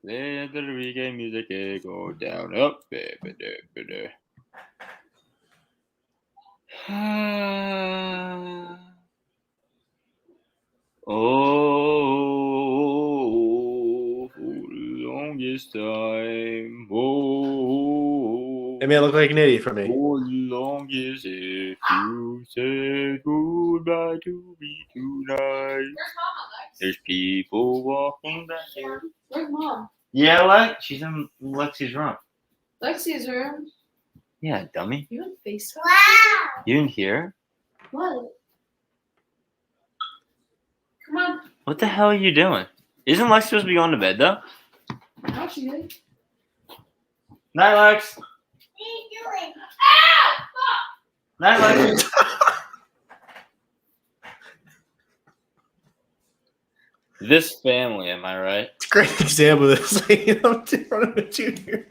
Let the reggae music go down, up, baby. Oh, for the longest time. Oh, It may look like an idiot for me. for the longest, if you said goodbye to me tonight. There's people walking back here. Where's Mom? Yeah, she's in Lexi's room. Lexi's room? Yeah, dummy. You on FaceTime? Wow. You didn't hear? What? Come on. What the hell are you doing? Isn't Lex supposed to be going to bed, though? Now she did. Night, Lex. What are you doing? Night, Lex. This family, am I right? It's a great example of this. In front of a junior.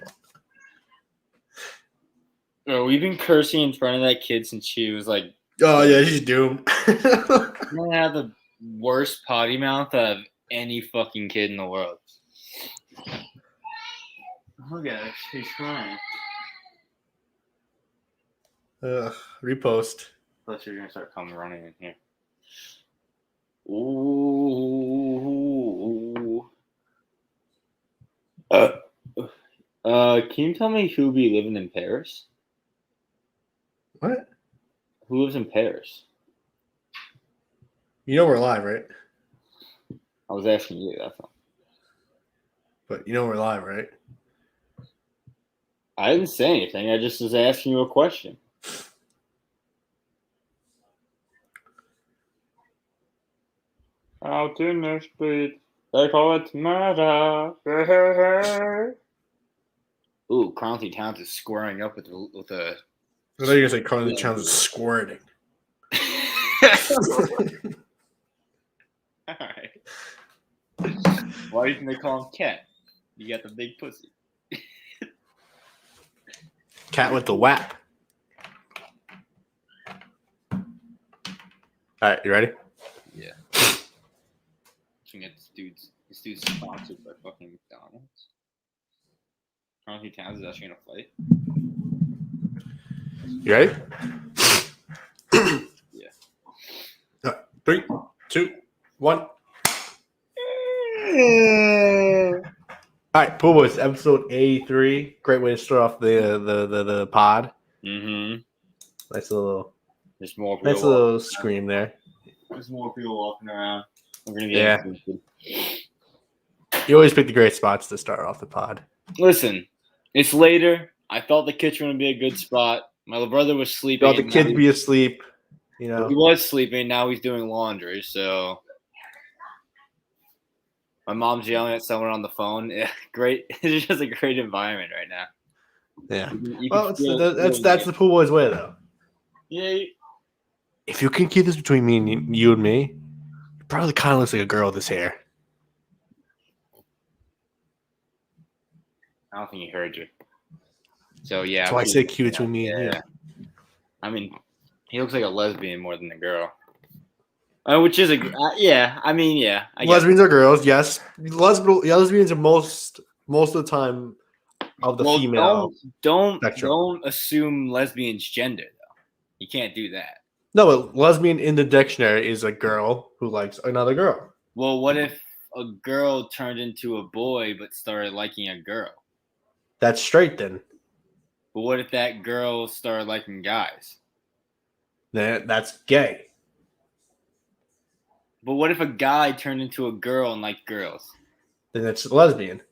Bro, we've been cursing in front of that kid since she was like, Oh, yeah, she's doomed. I have the worst potty mouth out of any fucking kid in the world. Look at her. She's crying. Repost. Thought you were going to start coming running in here. Ooh. Can you tell me who be living in Paris? What? Who lives in Paris? You know we're live, right? I was asking you, that's all. But you know we're live, right? I didn't say anything. I just was asking you a question. Out in the street, they call it murder. Ooh, Carlton Towns is squaring up with a. I thought you were going to say Carly Towns is squirting. All right. Why do you think they call him Cat? You got the big pussy. Cat with the whap. All right, you ready? Yeah. Can get this dude's sponsored by fucking McDonald's. Carlton Towns is actually gonna fight. You ready? Yeah. 3, 2, 1. All right, Pool Boys, episode 83. Great way to start off the pod. Mm-hmm. Nice little scream there. There's more people walking around. We're gonna be executed. You always pick the great spots to start off the pod. Listen, it's later. I thought the kitchen would be a good spot. My little brother was sleeping. Thought the kids be asleep. You know, he was sleeping. Now he's doing laundry. So my mom's yelling at someone on the phone. Yeah, great. It's just a great environment right now. Yeah. Well, that's the Pool Boys way, though. Yeah. If you can keep this between me and you and me, you probably kind of looks like a girl with this hair. I don't think he heard you. So yeah. That's why I say cute between me and you. I mean, he looks like a lesbian more than a girl. Which is Lesbians are girls, yes. Lesbians are most of the time of the female. Don't assume lesbian's gender though. You can't do that. No, but lesbian in the dictionary is a girl who likes another girl. Well, what if a girl turned into a boy but started liking a girl? That's straight then. But what if that girl started liking guys? Then that's gay. But what if a guy turned into a girl and liked girls? Then it's lesbian.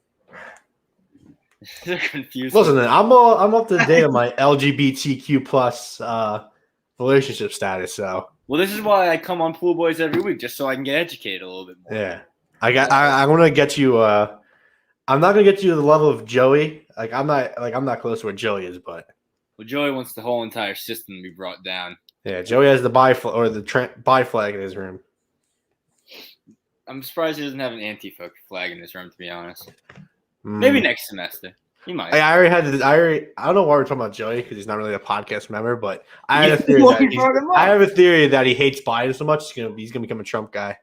They're confused. Listen, I'm up to date on my LGBTQ plus relationship status. So well, this is why I come on Pool Boys every week, just so I can get educated a little bit more. Yeah, I want to get you. I'm not gonna get you to the level of Joey. I'm not close to where Joey is, but Joey wants the whole entire system to be brought down. Yeah, Joey has the bi flag in his room. I'm surprised he doesn't have an Antifa flag in his room, to be honest. Maybe next semester. He might. I don't know why we're talking about Joey because he's not really a podcast member, but I have a theory that he hates Biden so much he's gonna become a Trump guy.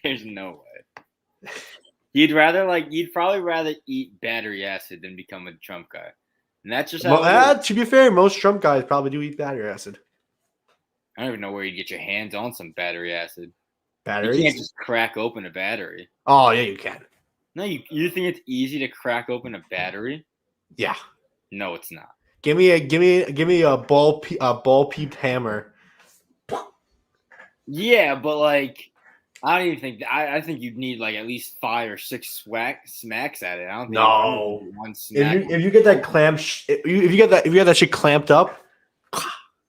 There's no way. You'd probably rather eat battery acid than become a Trump guy. And that's just how Well, to be fair, most Trump guys probably do eat battery acid. I don't even know where you'd get your hands on some battery acid. Batteries? You can't just crack open a battery. Oh, yeah, you can. No, you think it's easy to crack open a battery? Yeah. No, it's not. Give me a ball peeped hammer. Yeah, but like I don't even think I think you'd need like at least 5 or 6 smacks at it. I don't think No. one smack. If you get that if you get that shit clamped up.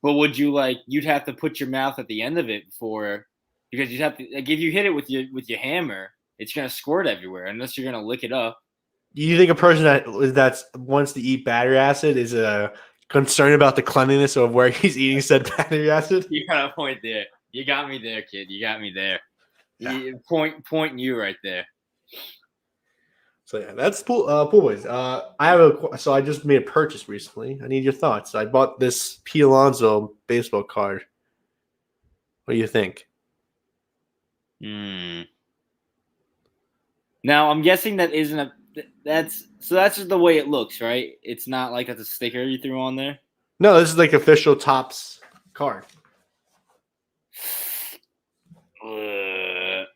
But would you you'd have to put your mouth at the end of it because you'd have to if you hit it with your hammer, it's gonna squirt everywhere unless you're gonna lick it up. You think a person that wants to eat battery acid is concerned about the cleanliness of where he's eating said battery acid? You got a point there. You got me there, kid. You got me there. Yeah. Point you right there. So yeah, that's Pool Boys. So I just made a purchase recently. I need your thoughts. I bought this Pete Alonso baseball card. What do you think? Now I'm guessing that isn't that's just the way it looks, right? It's not like that's a sticker you threw on there. No, this is like official Topps card. I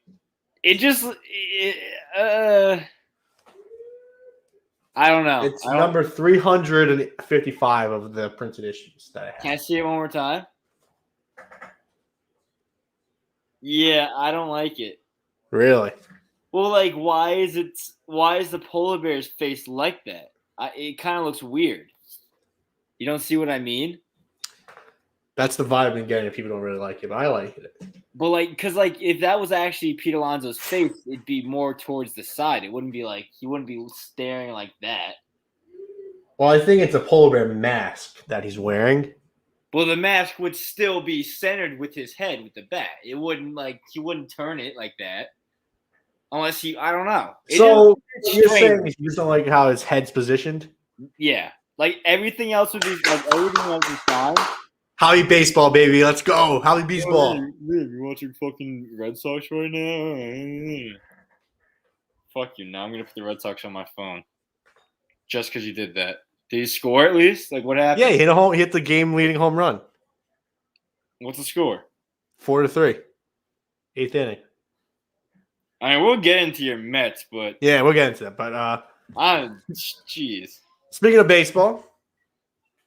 don't know. It's number 355 of the printed issues that I have. Can I see it one more time? Yeah, I don't like it. Really? Well, why is the polar bear's face like that? It kind of looks weird. You don't see what I mean? That's the vibe I'm getting. People don't really like it, but I like it. But because if that was actually Pete Alonso's face, it'd be more towards the side. It wouldn't be he wouldn't be staring like that. Well, I think it's a polar bear mask that he's wearing. Well, the mask would still be centered with his head with the bat. It wouldn't he wouldn't turn it like that. Unless I don't know. So you're saying you just don't like how his head's positioned? Yeah. Everything else would be everything else is fine. Howie baseball, baby. Let's go. Howie baseball. You watching fucking Red Sox right now? Fuck you. Now I'm going to put the Red Sox on my phone. Just because you did that. Did he score at least? What happened? Yeah, he hit the game-leading home run. What's the score? 4-3. 8th inning. I mean, we'll get into your Mets, but... Yeah, we'll get into that. But, jeez. Speaking of baseball,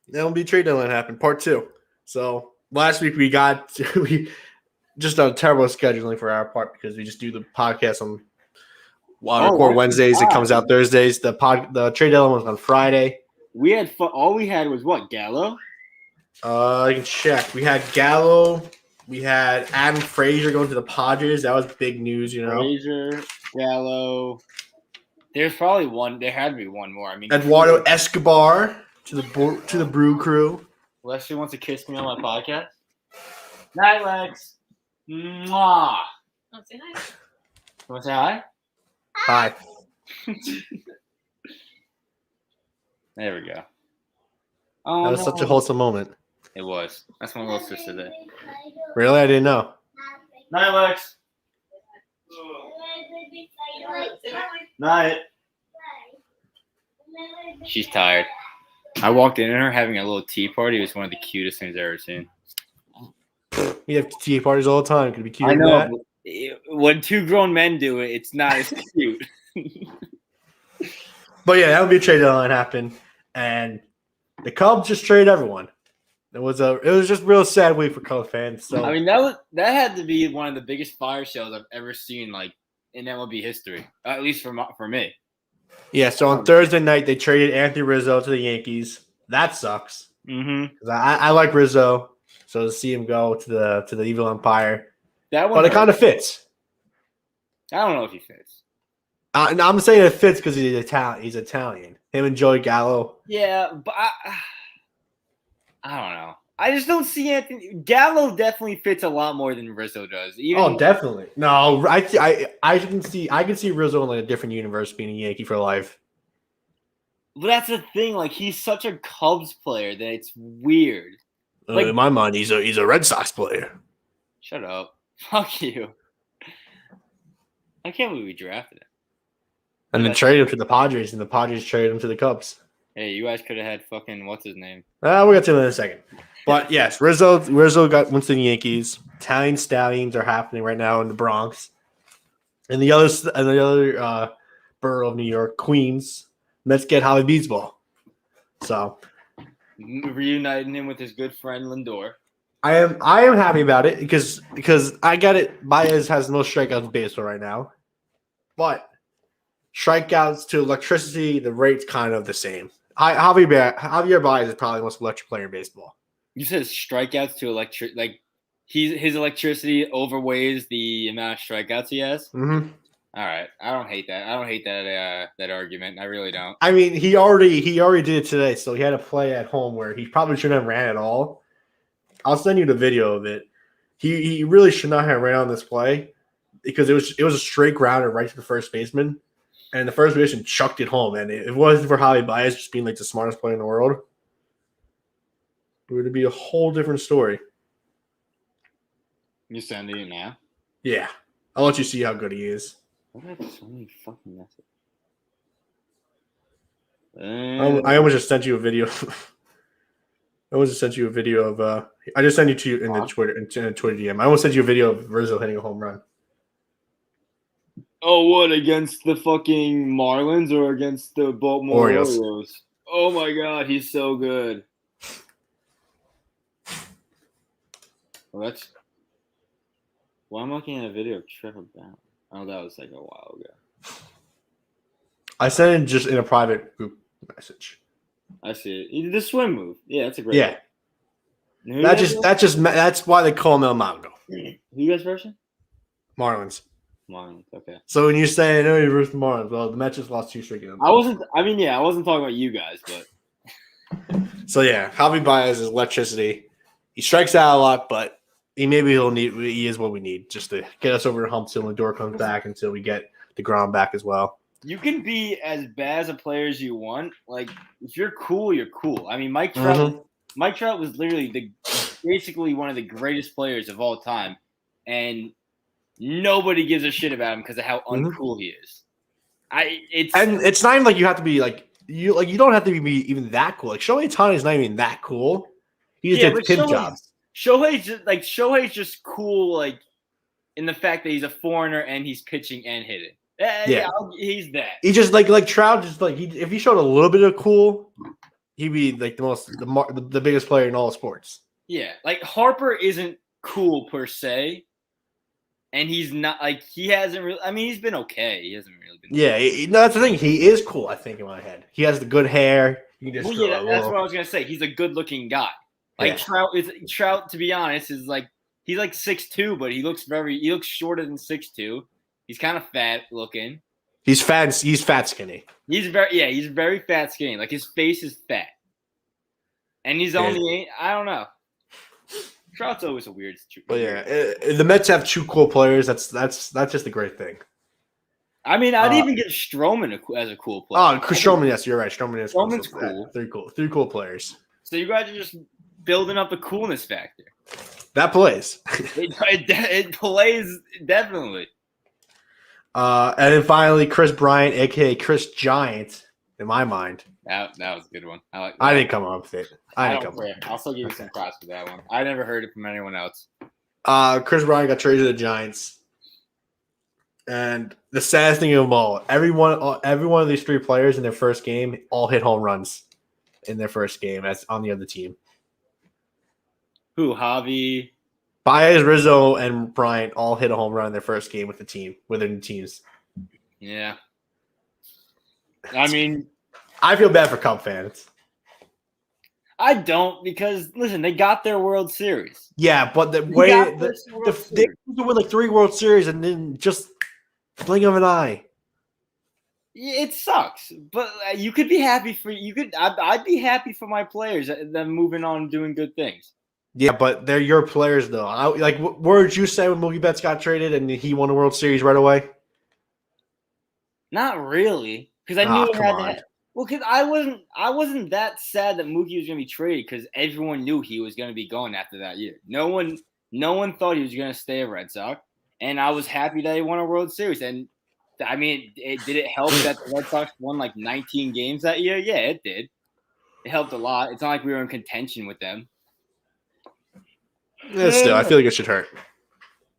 the MLB Trade Deadline happened, part 2. So last week we just done terrible scheduling for our part because we just do the podcast on record Wednesdays. It comes out Thursdays. The trade deadline was on Friday. We had all we had was what, Gallo? I can check. We had Gallo. We had Adam Frazier going to the Padres. That was big news, Frazier, Gallo. There's probably one. There had to be one more. I mean, Eduardo Escobar to the Brew Crew. Lexi wants to kiss me on my podcast. Night, Lex. Mwah. Want to say hi? You want to say hi? Hi. There we go. Oh, that was such a wholesome moment. It was. That's my little sister there. Really? I didn't know. Night, Lex. Night. She's tired. I walked in on her having a little tea party. It was one of the cutest things I've ever seen. We have tea parties all the time. Could it be cute. I know. When 2 grown men do it, it's not as cute. But yeah, that would be a trade deadline happened, and the Cubs just traded everyone. It was just a real sad week for Cubs fans. So I mean, that had to be one of the biggest fire sales I've ever seen, in MLB history, at least for me. Yeah, so on Thursday night, they traded Anthony Rizzo to the Yankees. That sucks. Mm-hmm. I like Rizzo, so to see him go to the Evil Empire, but it kind of fits. I don't know if he fits. I'm saying it fits because he's Italian. He's Italian. Him and Joey Gallo. Yeah, but I don't know. I just don't see Anthony. Gallo definitely fits a lot more than Rizzo does. Definitely. No, I can see Rizzo in a different universe being a Yankee for life. But that's the thing. He's such a Cubs player that it's weird. In my mind, he's a Red Sox player. Shut up. Fuck you. I can't believe we drafted him. And then That's- trade him to the Padres, and the Padres traded him to the Cubs. Hey, you guys could have had fucking what's his name? We'll get to it in a second. But yes, Rizzo went to the Yankees. Italian Stallions are happening right now in the Bronx. And the other borough of New York, Queens, Mets get Holly Beadsball. So Reuniting him with his good friend Lindor. I am happy about it because I get it. Baez has the most strikeouts in baseball right now, but strikeouts to electricity, the rate's kind of the same. Javier Baez is probably the most electric player in baseball. You said strikeouts to electric, like his electricity overweighs the amount of strikeouts he has. Mm-hmm. All right, I don't hate that. I don't hate that argument. I really don't. I mean, he already did it today, so he had a play at home where he probably shouldn't have ran at all. I'll send you the video of it. He really should not have ran on this play because it was a straight grounder right to the first baseman, and the first baseman chucked it home. And if it wasn't for Javi Baez just being like the smartest player in the world, it would be a whole different story. You sending it now? Yeah, I'll let you see how good he is. Why do I have so many fucking messages? I almost just sent you a video. I almost just sent you a video of. I just sent it to you in the Twitter DM. I almost sent you a video of Rizzo hitting a home run. Oh, what, against the fucking Marlins or against the Baltimore Orioles? Oh my god, he's so good. Well, that's. Why am I looking at a video of Trevor Bauer? Oh, that was like a while ago. I sent it just in a private group message. I see it. The swim move. Yeah, that's a great. Yeah, Who that's why they call him El Mago. Who you guys version? Marlins. Marlins. Okay. So when you say no, you're versus the Marlins, well, the Mets just lost 2 straight games. I wasn't talking about you guys, but So yeah, Javi Baez is electricity. He strikes out a lot, but he is what we need just to get us over the hump till Lindor comes back, until we get the ground back as well. you can be as bad as a player as you want. Like, if you're cool, you're cool. I mean, Mike Trout was literally basically one of the greatest players of all time, and nobody gives a shit about him because of how uncool he is. It's not even like you have to be you don't have to be even that cool. Like Shohei Ohtani is not even that cool. He just did pimp jobs. Shohei's just cool, like, in the fact that he's a foreigner and he's pitching and hitting. Yeah, he's that. He just like Trout. Just like if he showed a little bit of cool, he'd be like the biggest player in all sports. Yeah, like Harper isn't cool per se, and he's not like he hasn't really. I mean, he's been okay. He hasn't really been. Yeah, that's the thing. He is cool. I think in my head, he has the good hair. You can just that's what I was gonna say. He's a good-looking guy. Like Trout, to be honest, is like he's like 6'2", but he looks shorter than 6'2". He's kind of fat looking. He's fat skinny. He's very fat skinny. Like his face is fat. And he's only I don't know. Trout's always a weird situation. But yeah, the Mets have 2 cool players. That's just a great thing. I mean, I'd even give Stroman as a cool player. Oh, Stroman, yes, you're right. Stroman's cool. 3 cool players. So you guys are just building up the coolness factor. That plays. It plays definitely. And then finally, Chris Bryant, aka Chris Giant, in my mind. That was a good one. I didn't come up with it. I'll still give you some props for that one. I never heard it from anyone else. Chris Bryant got traded to the Giants. And the saddest thing of all, every one of these 3 players in their first game all hit home runs in their first game as on the other team. Who? Javi? Baez, Rizzo, and Bryant all hit a home run in their first game with their new teams. Yeah. I mean, I feel bad for Cub fans. I don't, because listen, they got their World Series. Yeah, but they win like 3 World Series and then just blink of an eye. It sucks, but you could be happy for I'd be happy for my players, them moving on and doing good things. Yeah, but they're your players, though. What did you say when Mookie Betts got traded and he won the World Series right away? Not really, because I knew it had to happen. Well, because I wasn't that sad that Mookie was going to be traded, because everyone knew he was going to be gone after that year. No one thought he was going to stay a Red Sox, and I was happy that he won a World Series. And I mean, did it help that the Red Sox won like 19 games that year? Yeah, it did. It helped a lot. It's not like we were in contention with them. Yeah, still, I feel like it should hurt.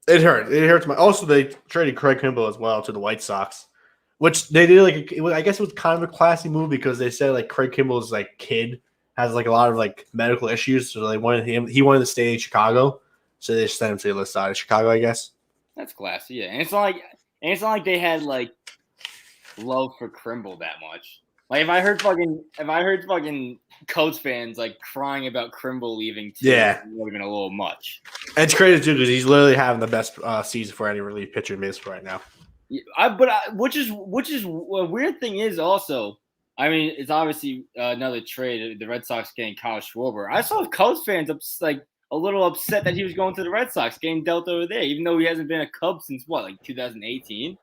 It hurt. It hurts my. Also, they traded Craig Kimbrell as well to the White Sox, which they did I guess it was kind of a classy move because they said like Craig Kimbrell's like kid has like a lot of like medical issues, so they wanted him. He wanted to stay in Chicago, so they sent him to the other side of Chicago, I guess. That's classy, yeah. And it's not like they had like love for Kimbrell that much. Like if I heard fucking Colts fans like crying about Kimbrell leaving, too, Yeah, it would have been a little much. And it's crazy too because he's literally having the best season for any relief pitcher in baseball right now. Which is a weird thing is also. I mean, it's obviously another trade. The Red Sox getting Kyle Schwarber. I saw Cubs fans like a little upset that he was going to the Red Sox, getting dealt over there, even though he hasn't been a Cub since what, like 2018.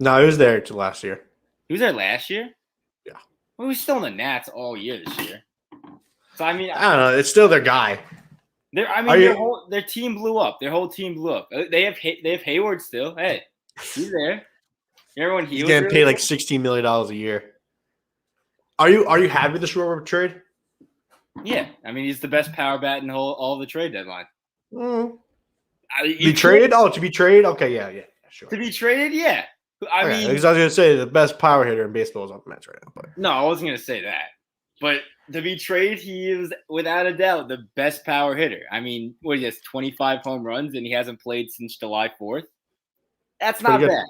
No, he was there to last year. He was there last year. Yeah. Well, he was still in the Nats all year this year. So I mean, I don't know. It's still their guy. Their team blew up. Their whole team blew up. They have Hayward still. Hey, he's there. Everyone He's getting paid like $16 million a year. Are you happy with the Schwarber trade? Yeah, I mean he's the best power bat in all the trade deadline. To be traded? Oh, to be traded? Okay, yeah, sure. To be traded, yeah. I mean, because I was gonna say the best power hitter in baseball is on the Mets right now. But no, I wasn't gonna say that. But to be traded, he is without a doubt the best power hitter. I mean, what he has 25 home runs and he hasn't played since July 4th. That's not bad.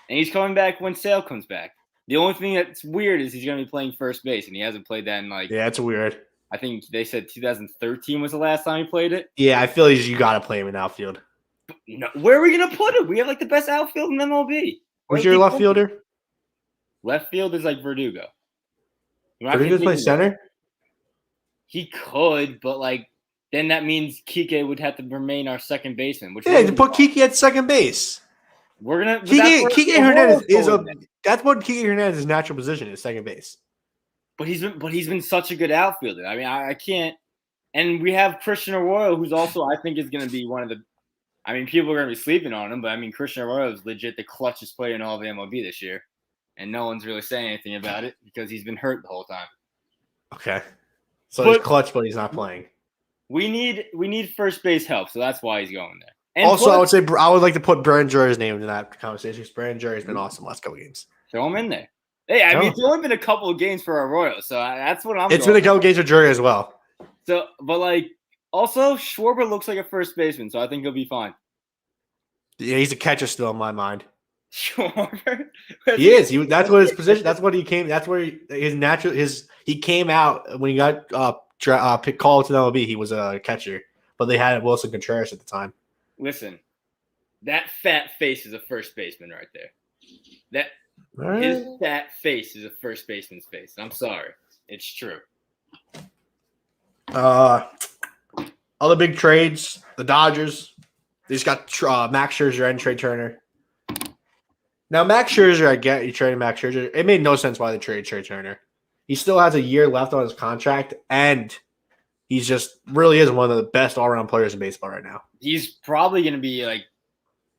And he's coming back when Sale comes back. The only thing that's weird is he's going to be playing first base, and he hasn't played that in yeah, it's weird. I think they said 2013 was the last time he played it. Yeah, I feel like you got to play him in outfield. No, where are we going to put him? We have like the best outfield in MLB. Who's your left fielder? Left field is like Verdugo. Verdugo's play center? He could, but like then that means Kike would have to remain our second baseman. Which to put Kike at second base. We're gonna Kike Hernandez that's what Kike Hernandez's natural position is, second base. But he's been such a good outfielder. I mean, I can't. And we have Christian Arroyo, who's also I think is going to be one of the. I mean, people are going to be sleeping on him, but I mean, Christian Arroyo is legit the clutchest player in all of the MLB this year, and no one's really saying anything about it because he's been hurt the whole time. Okay, so he's clutch, but he's not playing. We need first base help, so that's why he's going there. And also, I would like to put Brandon Drury's name into that conversation because Brandon Drury's been awesome last couple games. Throw him in there. Hey, I mean, it's only been a couple of games for Arroyo, so that's what I'm. It's been a couple games for Drury as well. So, but like, also Schwarber looks like a first baseman, so I think he'll be fine. Yeah, he's a catcher still in my mind. Schwarber. He is. That's what his position. That's what he came. That's where he came out when he got called to the MLB. He was a catcher, but they had Wilson Contreras at the time. Listen, that fat face is a first baseman right there. His fat face is a first baseman's face. I'm sorry. It's true. Other big trades, the Dodgers. They just got Max Scherzer and Trey Turner. Now, Max Scherzer, I get you trading Max Scherzer. It made no sense why they traded Trey Turner. He still has a year left on his contract, and he's just really is one of the best all-around players in baseball right now. He's probably going to be like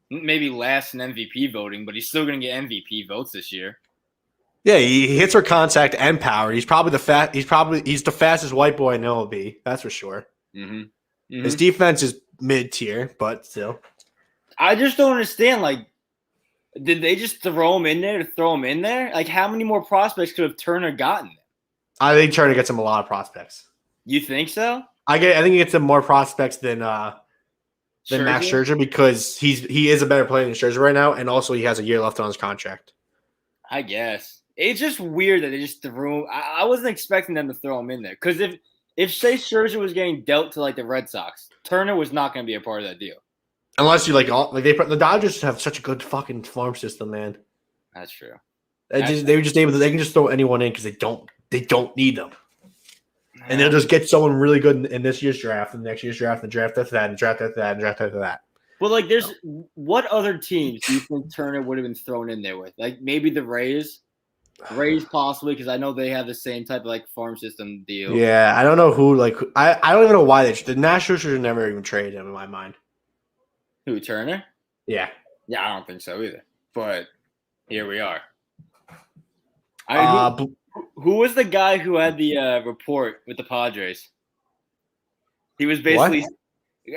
maybe last in MVP voting, but he's still going to get MVP votes this year. Yeah, he hits for contact and power. He's probably he's the fastest white boy in MLB. That's for sure. Mm-hmm. Mm-hmm. His defense is mid-tier, but still. I just don't understand. Like, did they just throw him in there to throw him in there? Like, how many more prospects could have Turner gotten? I think Turner gets him a lot of prospects. You think so? I think he gets him more prospects than Max Scherzer because he is a better player than Scherzer right now, and also he has a year left on his contract. I guess it's just weird that they just threw him. I wasn't expecting them to throw him in there because if say Scherzer was getting dealt to like the Red Sox, Turner was not going to be a part of that deal. Unless you the Dodgers have such a good fucking farm system, man. That's true. They can just throw anyone in because they don't need them. And they'll just get someone really good in this year's draft, and next year's draft, and the draft after that, and draft after that, and draft after that. Well, like, what other teams do you think Turner would have been thrown in there with? Like, maybe the Rays possibly, because I know they have the same type of like farm system deal. Yeah, I don't know who. Like, I don't even know why the Nationals should never even trade him in my mind. Who, Turner? Yeah, I don't think so either. But Here we are. Uh, Who was the guy who had the report with the Padres? He was basically.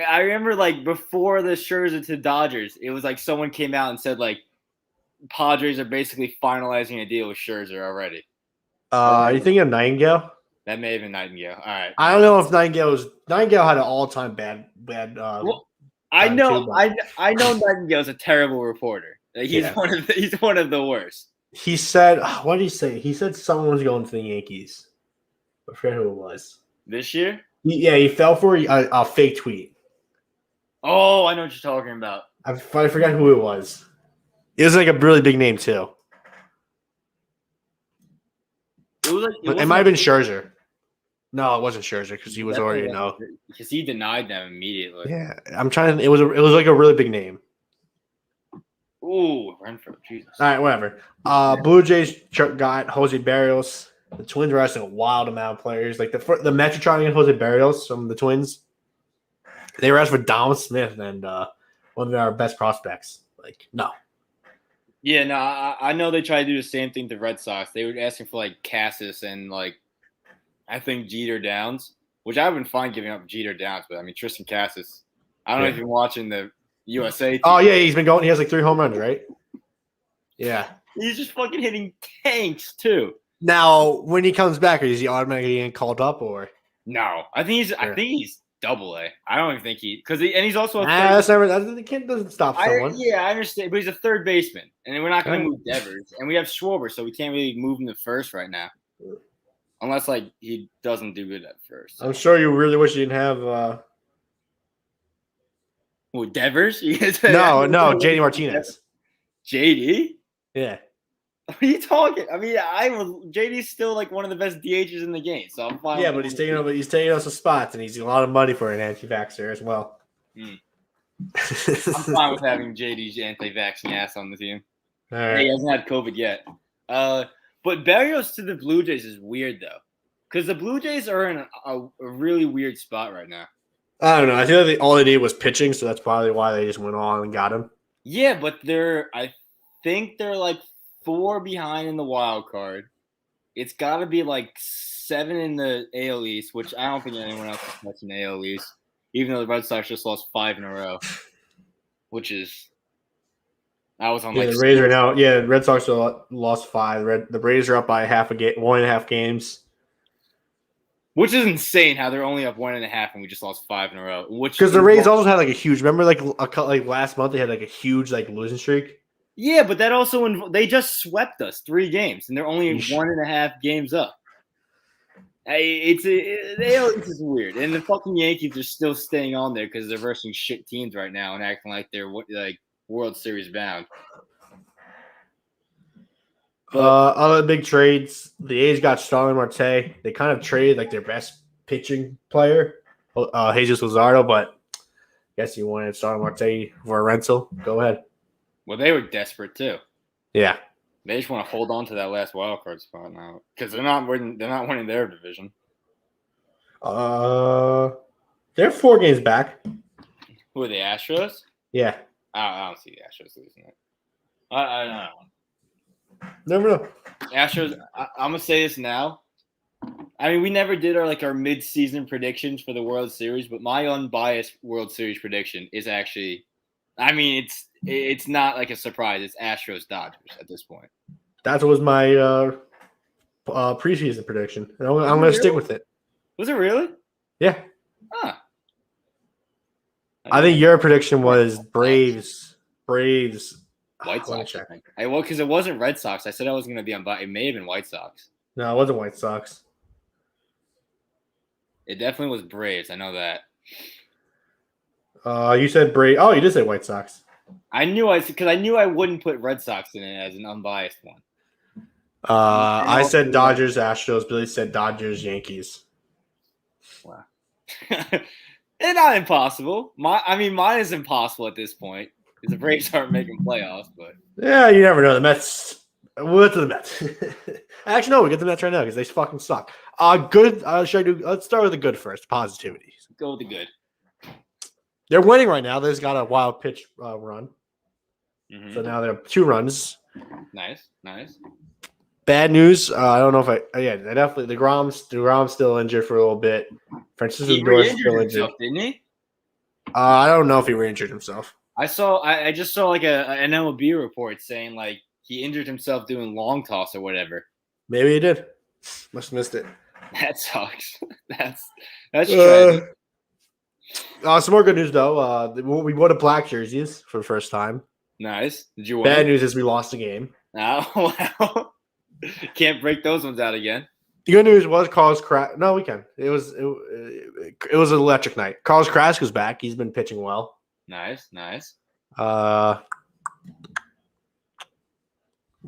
I remember like before the Scherzer to Dodgers, it was like someone came out and said like Padres are basically finalizing a deal with Scherzer already. Are you thinking of Nightingale? That may have been Nightingale. All right. I don't know if Nightingale had an all-time bad. Well, I time know. too, but- I know Nightingale's a terrible reporter. Like, he's Yeah. one of the worst. He said, what did he say? He said someone was going to the Yankees. I forget who it was. This year? He fell for a fake tweet. Oh, I know what you're talking about. I forgot who it was. It was like a really big name too. It might have been Scherzer. No, it wasn't Scherzer because he was already because he denied them immediately. Yeah, I'm trying. It was like a really big name. Ooh, Renfroe, Jesus. All right, whatever. Blue Jays got Jose Barrios. The Twins are asking a wild amount of players. Like the Mets are trying to get Jose Barrios from the Twins. They were asking for Dom Smith and one of our best prospects. Like, no. Yeah, no, I know they tried to do the same thing to Red Sox. They were asking for like Cassis and like I think Jeter Downs, which I wouldn't fine giving up Jeter Downs, but I mean Tristan Cassis. I don't know if you're watching the USA team. Oh yeah, he's been going. He has like 3 home runs, right? Yeah. He's just fucking hitting tanks too. Now, when he comes back, is he automatically getting called up or? No, I think he's double A. I don't even think he's also a doesn't stop someone. I understand, but he's a third baseman, and we're not going to move Devers, and we have Schwarber, so we can't really move him to first right now, unless like he doesn't do good at first. I'm sure you really wish you didn't have. Devers? No, JD Martinez. JD? Yeah. What are you talking? I mean, JD's still like one of the best DHs in the game, so I'm fine. Yeah, but he's taking us some spots, and he's a lot of money for an anti-vaxxer as well. I'm fine with having JD's anti-vaccine ass on the team. All right. He hasn't had COVID yet. But Barrios to the Blue Jays is weird though, because the Blue Jays are in a really weird spot right now. I don't know. I feel like all they needed was pitching, so that's probably why they just went on and got him. Yeah, but I think they're like 4 behind in the wild card. It's got to be like 7 in the AL East, which I don't think anyone else is touching the AL East, even though the Red Sox just lost 5 in a row, which is I was on the Rays are now. Yeah, the Red Sox lost 5. The Rays are up by 1.5 games. Which is insane how they're only up 1.5 and we just lost 5 in a row. Because the Rays also had like a huge. Remember, like last month they had like a huge like losing streak. Yeah, but that also they just swept us 3 games and they're only 1.5 games up. The AL East is weird, and the fucking Yankees are still staying on there because they're versing shit teams right now and acting like they're like World Series bound. Other big trades, the A's got Starlin Marte. They kind of traded like their best pitching player, Jesus Luzardo, but I guess you wanted Starlin Marte for a rental. Go ahead. Well, they were desperate too. Yeah, they just want to hold on to that last wild card spot now because they're not winning their division. They're 4 games back. Who are the Astros? Yeah, I don't see the Astros losing it. I don't know. Never know. Astros. I'm gonna say this now. I mean, we never did our mid-season predictions for the World Series, but my unbiased World Series prediction is actually, I mean, it's not like a surprise. It's Astros Dodgers at this point. That was my preseason prediction, and I'm going to stick with it. Was it really? Yeah. Huh. I think your prediction was Braves. White Sox. Because it wasn't Red Sox. I said I was going to be unbiased. It may have been White Sox. No, it wasn't White Sox. It definitely was Braves. I know that. You said Braves. Oh, you did say White Sox. I knew I wouldn't put Red Sox in it as an unbiased one. I said Dodgers, Astros. Billy said Dodgers, Yankees. Wow. It's not impossible. Mine is impossible at this point because the Braves aren't making playoffs. But yeah, you never know. The Mets. We'll get to the Mets. Actually, no, we get to the Mets right now because they fucking suck. Good. Let's start with the good first. Positivity. Go with the good. They're winning right now. They've got a wild pitch run. Mm-hmm. So now they're 2 runs. Nice. Bad news. I don't know if I definitely DeGrom's still injured for a little bit. Francisco He Lindor is re-injured still injured. himself, didn't he? I don't know if he re-injured himself. I just saw like an MLB report saying like he injured himself doing long toss or whatever. Maybe he did. Must have missed it. That sucks. That's tragic. Some more good news though. We bought a black jerseys for the first time. Nice. Did you win? Bad news is we lost the game. Oh, wow. Can't break those ones out again. The good news was Carlos Krask. No, we can. It was an electric night. Carlos Krask is back. He's been pitching well. Nice.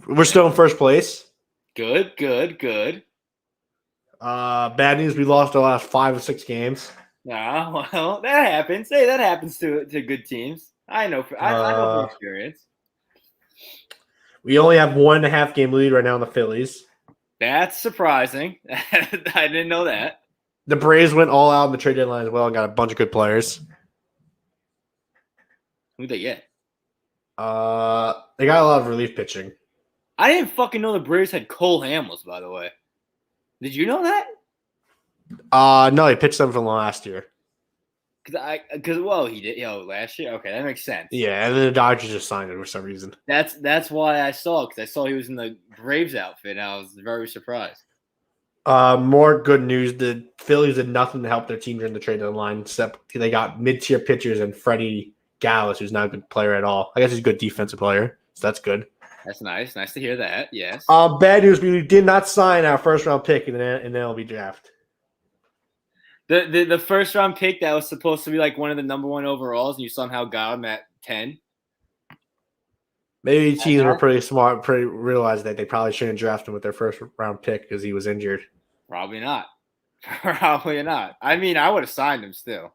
We're still in first place. Good. Bad news, we lost our last 5 or 6 games. Well, that happens. Hey, that happens to good teams. I know from experience. We only have 1.5 game lead right now in the Phillies. That's surprising. I didn't know that. The Braves went all out in the trade deadline as well and got a bunch of good players. Who'd they get? They got a lot of relief pitching. I didn't fucking know the Braves had Cole Hamels, by the way. Did you know that? No, he pitched them from last year. He did last year. Okay, that makes sense. Yeah, and then the Dodgers just signed him for some reason. That's why I saw it, because I saw he was in the Braves outfit and I was very surprised. More good news. The Phillies did nothing to help their team during the trade deadline, except they got mid-tier pitchers and Freddie Gallis, who's not a good player at all. I guess he's a good defensive player, so that's good. That's nice. Nice to hear that. Yes. Bad news. We did not sign our first-round pick in the MLB draft. The first round pick that was supposed to be like one of the number 1 overalls, and you somehow got him at 10. Maybe teams were pretty smart, realized that they probably shouldn't draft him with their first round pick because he was injured. Probably not. I mean, I would have signed him still.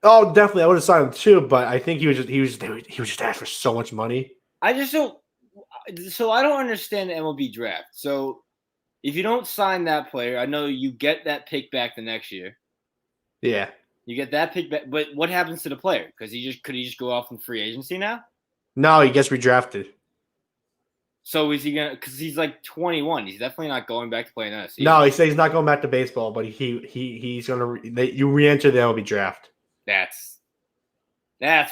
Oh, definitely, I would have signed him too. But I think he was just asked for so much money. I just don't. So I don't understand the MLB draft. So if you don't sign that player, I know you get that pick back the next year. Yeah, you get that pick back. But what happens to the player? Because could he just go off in free agency now? No, he gets redrafted. So is he gonna? Because he's like 21. He's definitely not going back to play another season. No, he says he's not going back to baseball, but he's gonna. You re-enter the MLB draft. That's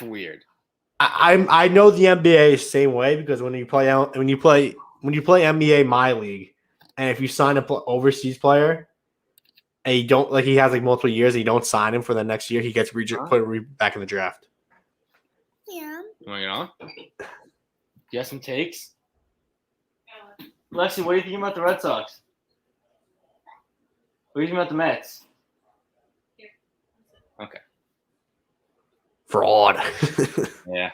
weird. I know the NBA is the same way because when you play NBA My League, and if you sign an overseas player, and you don't he has multiple years, and you don't sign him for the next year, he gets put back in the draft. Yeah. Moving on. You have some takes? Lexi, what do you think about the Red Sox? What do you think about the Mets? Okay. Fraud. Yeah.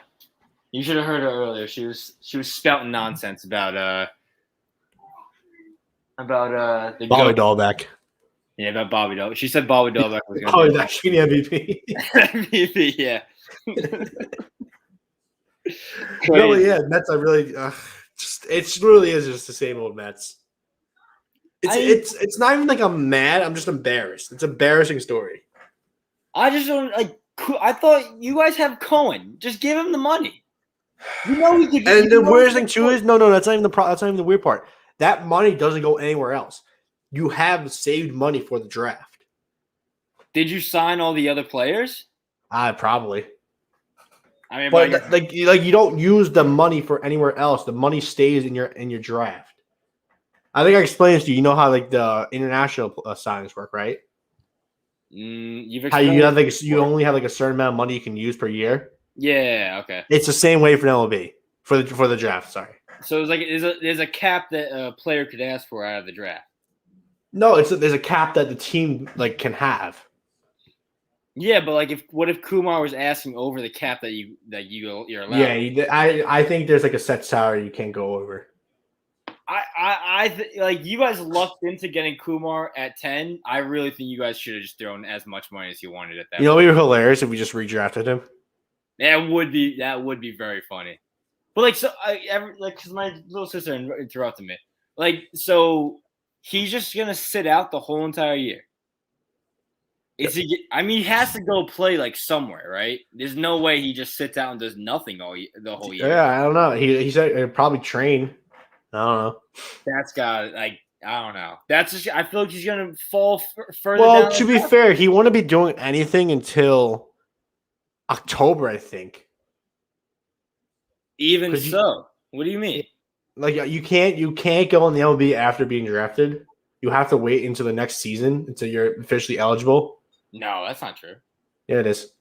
You should have heard her earlier. She was spouting nonsense about the Bobby Dahlbeck. Yeah, about Bobby Dahlbeck. She said Bobby Dahlbeck was going to Oh, he's actually the MVP. MVP, yeah. No, yeah, Mets are really it really is just the same old Mets. It's not even like I'm mad. I'm just embarrassed. It's an embarrassing story. I just don't I thought you guys have Cohen. Just give him the money. You know he could. And the weirdest thing too is no, that's not even that's not even the weird part. That money doesn't go anywhere else. You have saved money for the draft. Did you sign all the other players? Probably. I mean, but you don't use the money for anywhere else. The money stays in your draft. I think I explained this to you. You know how the international signings work, right? You've how you have you only have a certain amount of money you can use per year. Yeah. Okay. It's the same way for MLB for the draft. Sorry. So it's there's a cap that a player could ask for out of the draft. No, there's a cap that the team can have. Yeah, but what if Kumar was asking over the cap that you're allowed? Yeah, I think there's a set salary you can't go over. You guys lucked into getting Kumar at 10. I really think you guys should have just thrown as much money as you wanted at that. You know, it would be hilarious if we just redrafted him. That would be very funny. But because my little sister interrupted me. So he's just gonna sit out the whole entire year. He has to go play somewhere, right? There's no way he just sits out and does nothing the whole year. Yeah, I don't know. He said he'll probably train. I don't know. That's got like I don't know. That's just I feel like he's gonna fall further Well, down. to be fair, he wouldn't be doing anything until October, I think. Even 'Cause so, what do you mean? Like you can't go in the MLB after being drafted. You have to wait until the next season until you're officially eligible. No, that's not true. Yeah, it is.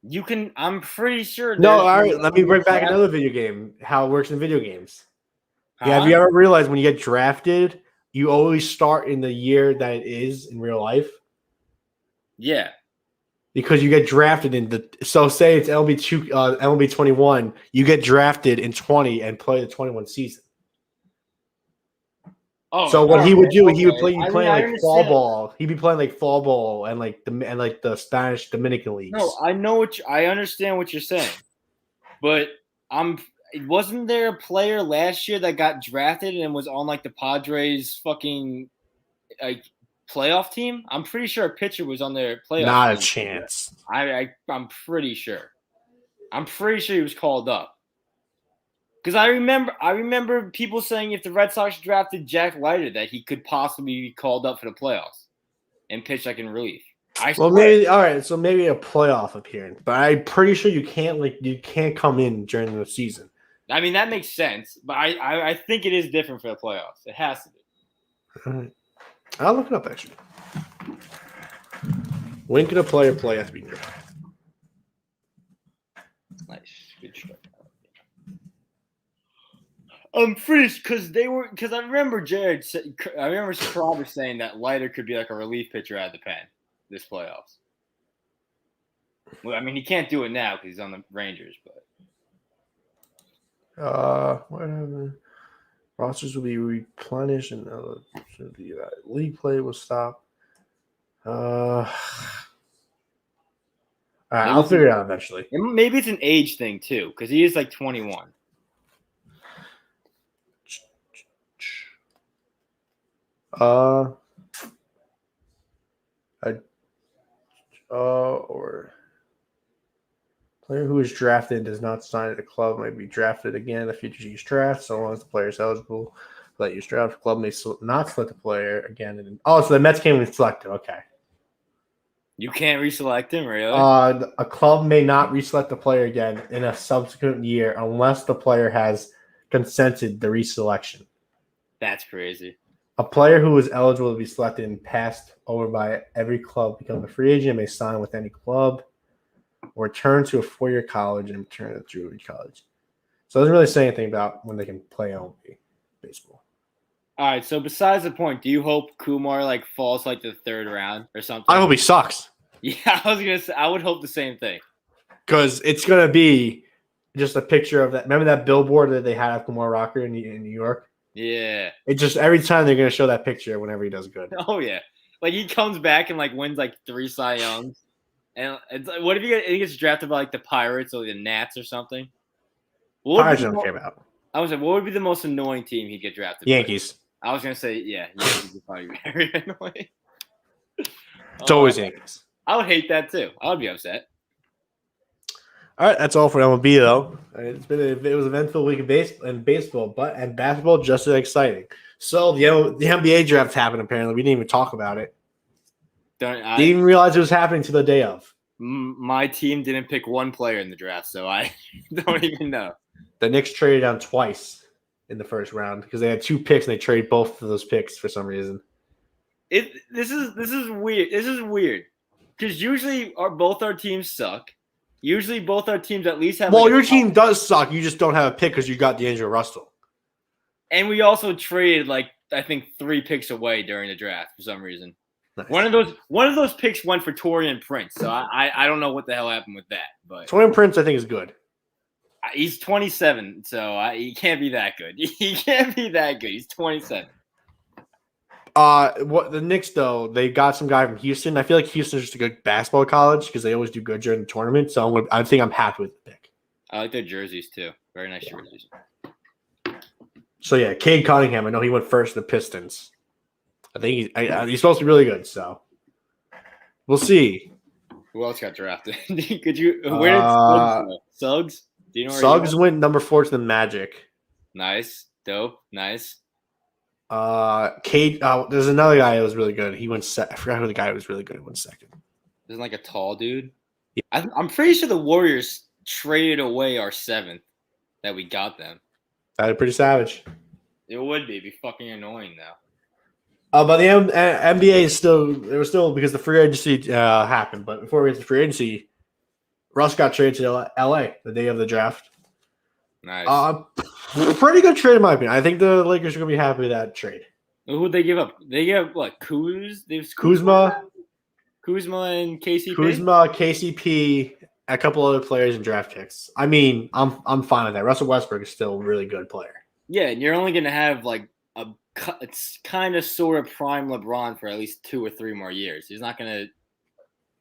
You can. I'm pretty sure. No, there's- all right. Let me bring back another video game. How it works in video games. Huh? Yeah, have you ever realized when you get drafted, you always start in the year that it is in real life? Yeah. Because you get drafted in the so say it's MLB 21, you get drafted in 20 and play the 21 season. Oh, So what he would do, he would okay. play you I mean, playing I like fall understand. ball. He'd be playing like fall ball and like the Spanish Dominican leagues. No, I know I understand what you're saying, but wasn't there a player last year that got drafted and was on like the Padres fucking like playoff team? I'm pretty sure a pitcher was on their playoff Not a team. chance. I'm pretty sure. I'm pretty sure he was called up. Because I remember people saying if the Red Sox drafted Jack Leiter that he could possibly be called up for the playoffs and pitch like in relief. Well, maybe all right. So maybe a playoff appearance, but I'm pretty sure you can't come in during the season. I mean that makes sense, but I think it is different for the playoffs. It has to be. All right. I'll look it up actually. When can a player play after being drafted? Nice, good strike. Freeze, because I remember Crowder saying that Leiter could be like a relief pitcher out of the pen this playoffs. Well, I mean, he can't do it now because he's on the Rangers, but Whatever. Rosters will be replenished and the league play will stop. All right, I'll figure it out eventually. Maybe it's an age thing too, because he is like 21. Or player who is drafted and does not sign at a club might be drafted again in the future year's draft, so long as the player is eligible for that year's draft. The club may not select the player again. So the Mets can't even select him. Okay. You can't reselect him, really? A club may not reselect the player again in a subsequent year unless the player has consented the reselection. That's crazy. A player who is eligible to be selected and passed over by every club becomes a free agent, may sign with any club, or return to a four-year college and return to junior college. So it doesn't really say anything about when they can play MLB baseball. All right, so besides the point, do you hope Kumar like falls like the third round or something? I hope he sucks. Yeah, I was gonna say I would hope the same thing. Because it's gonna be just a picture of that. Remember that billboard that they had of Kumar Rocker in New York? Yeah. It just every time they're gonna show that picture whenever he does good. Oh yeah. Like he comes back and like wins like 3 Cy Youngs. And it's like, what if he gets drafted by like the Pirates or the Nats or something? Pirates don't care about. I was like, what would be the most annoying team he'd get drafted Yankees. by? I was gonna say, yeah, Yankees would probably be very annoying. It's always Yankees. I would hate that too. I would be upset. All right, that's all for MLB though. It was an eventful week of baseball, and basketball just as exciting. So the NBA draft happened. Apparently, we didn't even talk about it. Didn't even realize it was happening to the day of. My team didn't pick one player in the draft, so I don't even know. The Knicks traded down twice in the first round because they had 2 picks and they traded both of those picks for some reason. This is weird. This is weird because usually both our teams suck. Usually both our teams at least have. Well, your team does suck. You just don't have a pick because you got D'Angelo Russell. And we also traded like I think 3 picks away during the draft for some reason. Nice. One of those picks went for Taurean Prince, so I don't know what the hell happened with that. But Taurean Prince, I think, is good. He's 27, so he can't be that good. He can't be that good. He's 27. What the Knicks though? They got some guy from Houston. I feel like Houston's just a good basketball college because they always do good during the tournament. So I think I'm happy with the pick. I like their jerseys too. Very nice jerseys. So yeah, Cade Cunningham. I know he went first to the Pistons. I think he's supposed to be really good. So we'll see. Who else got drafted? Could you? Where did Suggs go? Suggs? Do you know where Suggs went number 4 to the Magic. Nice. Dope. Nice. Kate. There's another guy that was really good. He went. I forgot who the guy was really good. He went second. Isn't like a tall dude. Yeah. I'm pretty sure the Warriors traded away our 7th that we got them. That pretty savage. It would be fucking annoying now. But the NBA is still because the free agency happened. But before we get to free agency, Russ got traded to LA the day of the draft. Nice. Pretty good trade in my opinion. I think the Lakers are gonna be happy with that trade. Who'd they give up? They gave up what? Kuzma and KCP. Kuzma, KCP, a couple other players and draft picks. I mean, I'm fine with that. Russell Westbrook is still a really good player. Yeah, and you're only gonna have like it's kind of sort of prime LeBron for at least 2 or 3 more years. He's not gonna.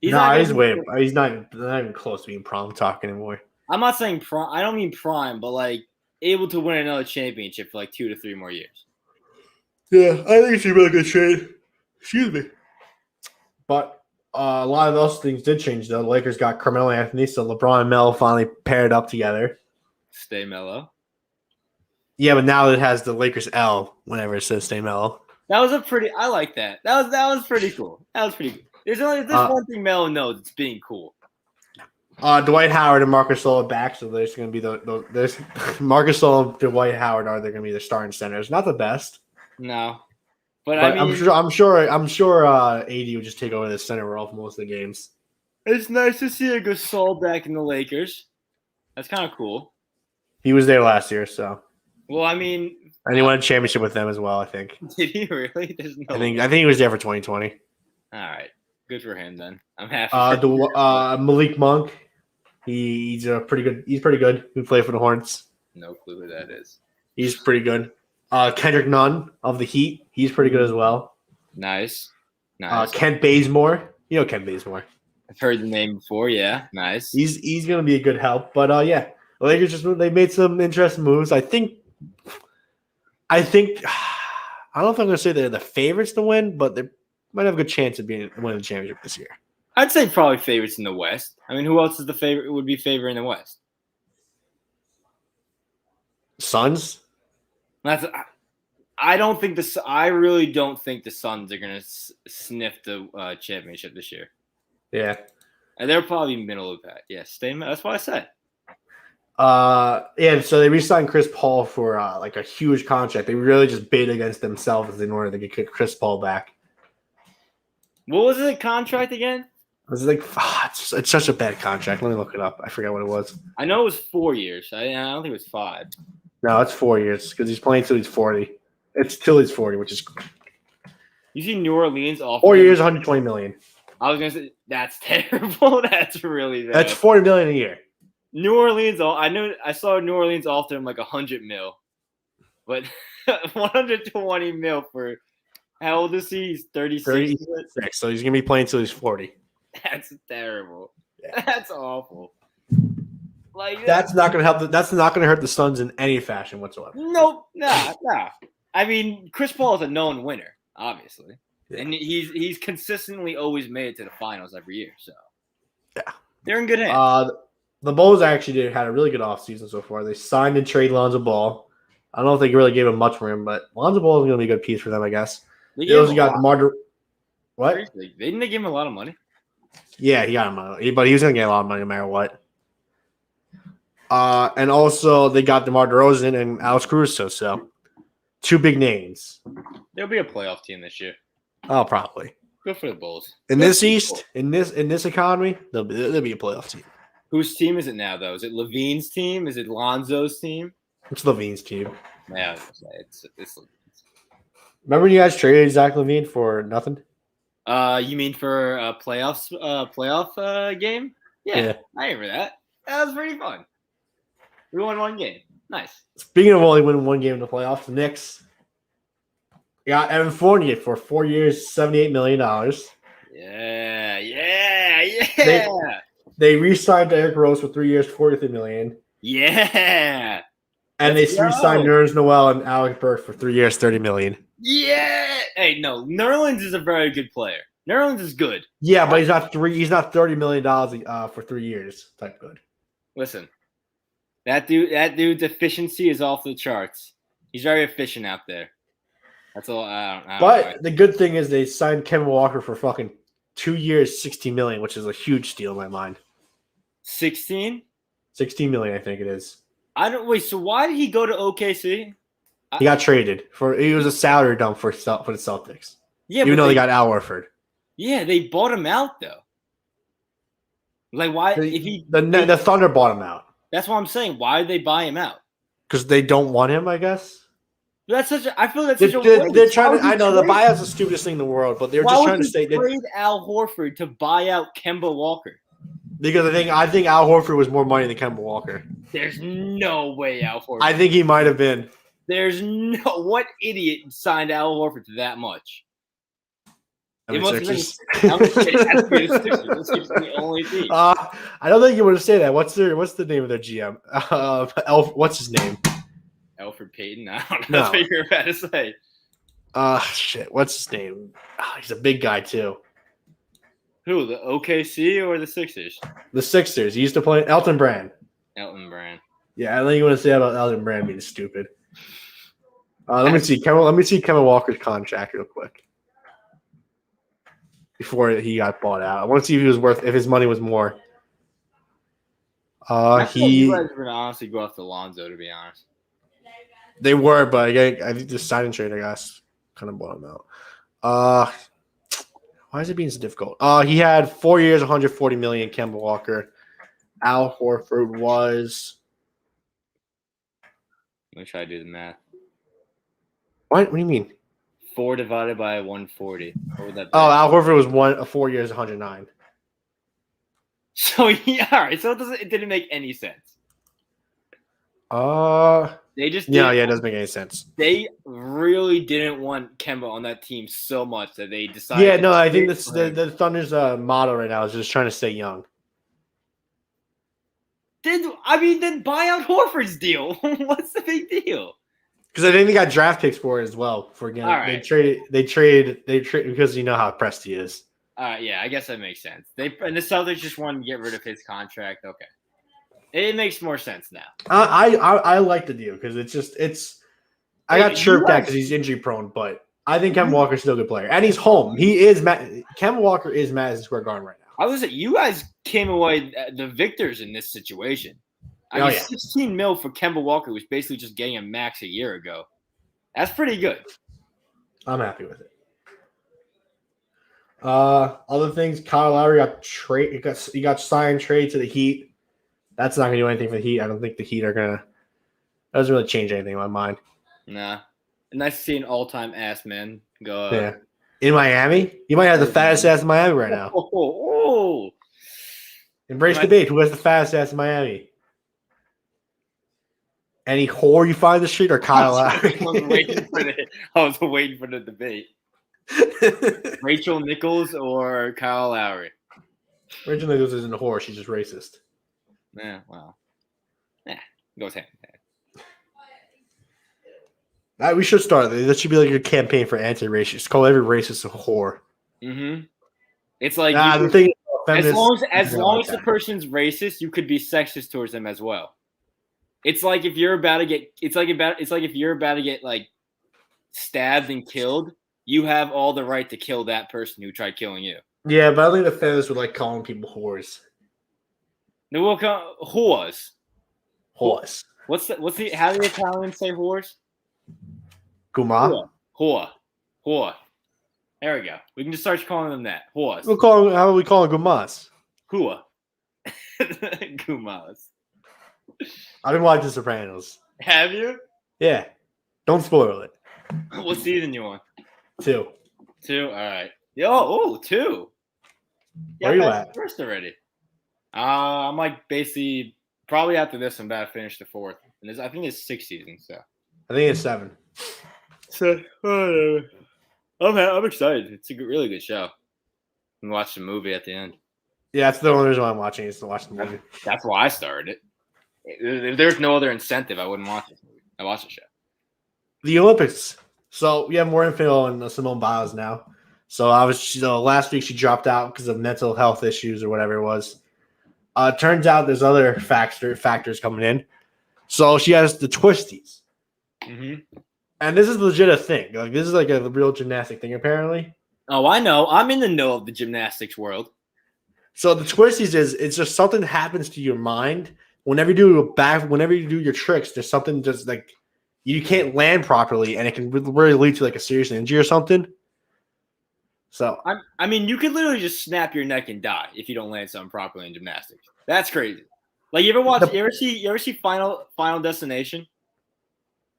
He's not even close to being prime talk anymore. I'm not saying prime. I don't mean prime, but like able to win another championship for like 2 to 3 more years. Yeah, I think it's a really good trade. Excuse me. But a lot of those things did change, though. The Lakers got Carmelo Anthony, so LeBron and Melo finally paired up together. Stay mellow. Yeah, but now it has the Lakers L whenever it says stay mellow. That was I like that. That was pretty cool. That was pretty good. There's one thing Melo knows. It's being cool. Dwight Howard and Marcus Gasol back, so there's going to be there's Marcus Gasol and Dwight Howard they're going to be the starting centers. Not the best. No, but I mean, I'm sure AD would just take over the center role for most of the games. It's nice to see a Gasol back in the Lakers. That's kind of cool. He was there last year, so. Well, I mean, and he won a championship with them as well. I think. Did he really? I think he was there for 2020. All right, good for him then. I'm happy. Malik Monk, he's pretty good. He's pretty good. He played for the Hornets. No clue who that is. He's pretty good. Kendrick Nunn of the Heat, he's pretty good as well. Nice. Kent Bazemore, you know Kent Bazemore. I've heard the name before. Yeah, nice. He's gonna be a good help. But yeah, the Lakers they made some interesting moves. I think I don't know if I'm gonna say they're the favorites to win, but they might have a good chance of winning the championship this year. I'd say probably favorites in the West. I mean, who else is the favorite? Would be favorite in the West? Suns. I really don't think the Suns are gonna sniff the championship this year. Yeah, and they're probably middle of that. Yeah, that's what I said. Yeah. So they re-signed Chris Paul for like a huge contract. They really just bid against themselves in order to get Chris Paul back. What was the contract again? It was like it's such a bad contract. Let me look it up. I forgot what it was. I know it was 4 years. I don't think it was 5. No, it's 4 years because he's playing till he's 40. It's till he's 40, which is. You see New Orleans off 4 years, $120 million. I was gonna say that's terrible. That's really bad. That's $40 million a year. New Orleans. I saw New Orleans offer him like $100 million, but $120 million for how old is he? He's 36. 36. So he's gonna be playing till he's 40. That's terrible. Yeah. That's awful. Like that's not gonna help. That's not gonna hurt the Suns in any fashion whatsoever. Nope. Nah. I mean, Chris Paul is a known winner, obviously. Yeah. And he's consistently always made it to the finals every year. So yeah, they're in good hands. The Bulls actually had a really good offseason so far. They signed and traded Lonzo Ball. I don't know if they really gave him much for him, but Lonzo Ball is going to be a good piece for them, I guess. They also got What? Seriously, didn't they give him a lot of money? Yeah, he got him money, but he was going to get a lot of money no matter what. And also they got DeMar DeRozan and Alex Caruso, so 2 big names. There'll be a playoff team this year. Oh, probably. Good for the Bulls. In this East, in this economy, there'll be a playoff team. Whose team is it now, though? Is it Levine's team? Is it Lonzo's team? It's Levine's team. Yeah, it's Remember you guys traded Zach LaVine for nothing? You mean for a playoff game? Yeah, I remember that. That was pretty fun. We won 1 game. Nice. Speaking of only winning 1 game in the playoffs, the Knicks got Evan Fournier for 4 years, $78 million. Yeah. They re-signed Derrick Rose for 3 years, $43 million. Yeah. And they re-signed Nerlens Noel and Alec Burks for 3 years, $30 million. Yeah. Hey, no, Nerlens is a very good player. Nerlens is good. Yeah, but he's not $30 million for 3 years type good. Listen, that dude's efficiency is off the charts. He's very efficient out there. That's all. I don't But know. the good thing is they signed Kemba Walker for fucking 2 years, $60 million, which is a huge steal in my mind. 16? $16 million, I think it is. I don't wait. So why did he go to OKC? He got traded for. He was a salary dump for the Celtics. Yeah, even though they got Al Horford. Yeah, they bought him out though. Like why? The Thunder bought him out. That's what I'm saying. Why did they buy him out? Because they don't want him, I guess. That's such a. I feel that's They're trying to. I know the trade? buyout's the stupidest thing in the world, but they're Why just would trying to you say trade Al Horford to buy out Kemba Walker. Because I think Al Horford was more money than Kemba Walker. There's no way Al Horford. I think he might have been. There's no. What idiot signed Al Horford to that much? It must have been. I'm just kidding. It has to be the Sixers. The Sixers are the only team. I don't think you want to say that. What's the name of their GM? What's his name? Alfred Payton. I don't know what you're about to say. Shit. What's his name? He's a big guy too. Who? The OKC or the Sixers? The Sixers. He used to play Elton Brand. Elton Brand. Yeah, I don't think you want to say about Elton Brand being stupid. Let me see Kemba Walker's contract real quick before he got bought out. I want to see if his money was more. I thought you guys were gonna honestly go after Lonzo, to be honest. They were, but I think the sign and trade, I guess, kind of bought him out. Why is it being so difficult? He had 4 years, $140 million. Kemba Walker. Al Horford was. Let me try to do the math. What do you mean? 4 divided by 140. What would that be? Oh, Al Horford was 4 years, 109. So yeah, all right. So it didn't make any sense. They just yeah, it doesn't make any sense. They really didn't want Kemba on that team so much that they decided. Yeah, no, I think the Thunder's motto right now is just trying to stay young. Then buy out Horford's deal. What's the big deal? Because I think they got draft picks for it as well. They traded because you know how pressed he is. Yeah, I guess that makes sense. And the Celtics just wanted to get rid of his contract. Okay, it makes more sense now. I like the deal because I got chirped at because he's injury prone, but I think Kemba Walker's still a good player, and he's home. Kemba Walker is Madison Square Garden right now. I was you guys came away the victors in this situation. 16 mil for Kemba Walker was basically just getting a max a year ago. That's pretty good. I'm happy with it. Other things, Kyle Lowry got signed trade to the Heat. That's not gonna do anything for the Heat. I don't think the Heat are gonna. That doesn't really change anything in my mind. Nah, nice to see an all-time ass man go. Yeah, in Miami, you might have the fattest ass in Miami right now. Embrace debate. Who has the fattest ass in Miami? Any whore you find in the street or Kyle Lowry? I was waiting for the debate. Rachel Nichols or Kyle Lowry? Rachel Nichols isn't a whore. She's just racist. Yeah, well. Goes hand in hand. We should start. That should be like a campaign for anti-racist. Call every racist a whore. Mm-hmm. It's like the thing as long as the person's racist, you could be sexist towards them as well. It's like if you're about to get like stabbed and killed, you have all the right to kill that person who tried killing you. Yeah, but I think the feminists would like calling people whores. No, we'll call whores. Whores. How do the Italians say whores? Guma. Whore. There we go. We can just start calling them that. Whores. How are we calling gumas? Hua. Gumas. I've been watching Sopranos. Have you? Yeah. Don't spoil it. What season you on? 2. 2? All right. 2. Yeah, where you at? First already. I'm like basically probably after this I'm about to finish the 4th. And I think it's 6 seasons, so. I think it's 7. So, I'm excited. It's a really good show. And watch the movie at the end. Yeah, that's the only reason why I'm watching is to watch the movie. That's why I started it. If there's no other incentive, I wouldn't watch this movie. I watch the show. The Olympics. So we have more info on Simone Biles now. So last week she dropped out because of mental health issues or whatever it was. Turns out there's other factors coming in. So she has the twisties. Mm-hmm. And this is legit a thing. Like this is like a real gymnastic thing, apparently. Oh, I know. I'm in the know of the gymnastics world. So the twisties is it's just something that happens to your mind whenever you do your tricks. There's something just like you can't land properly, and it can really lead to like a serious injury or something. So I mean, you could literally just snap your neck and die if you don't land something properly in gymnastics. That's crazy. Like you ever see Final Destination?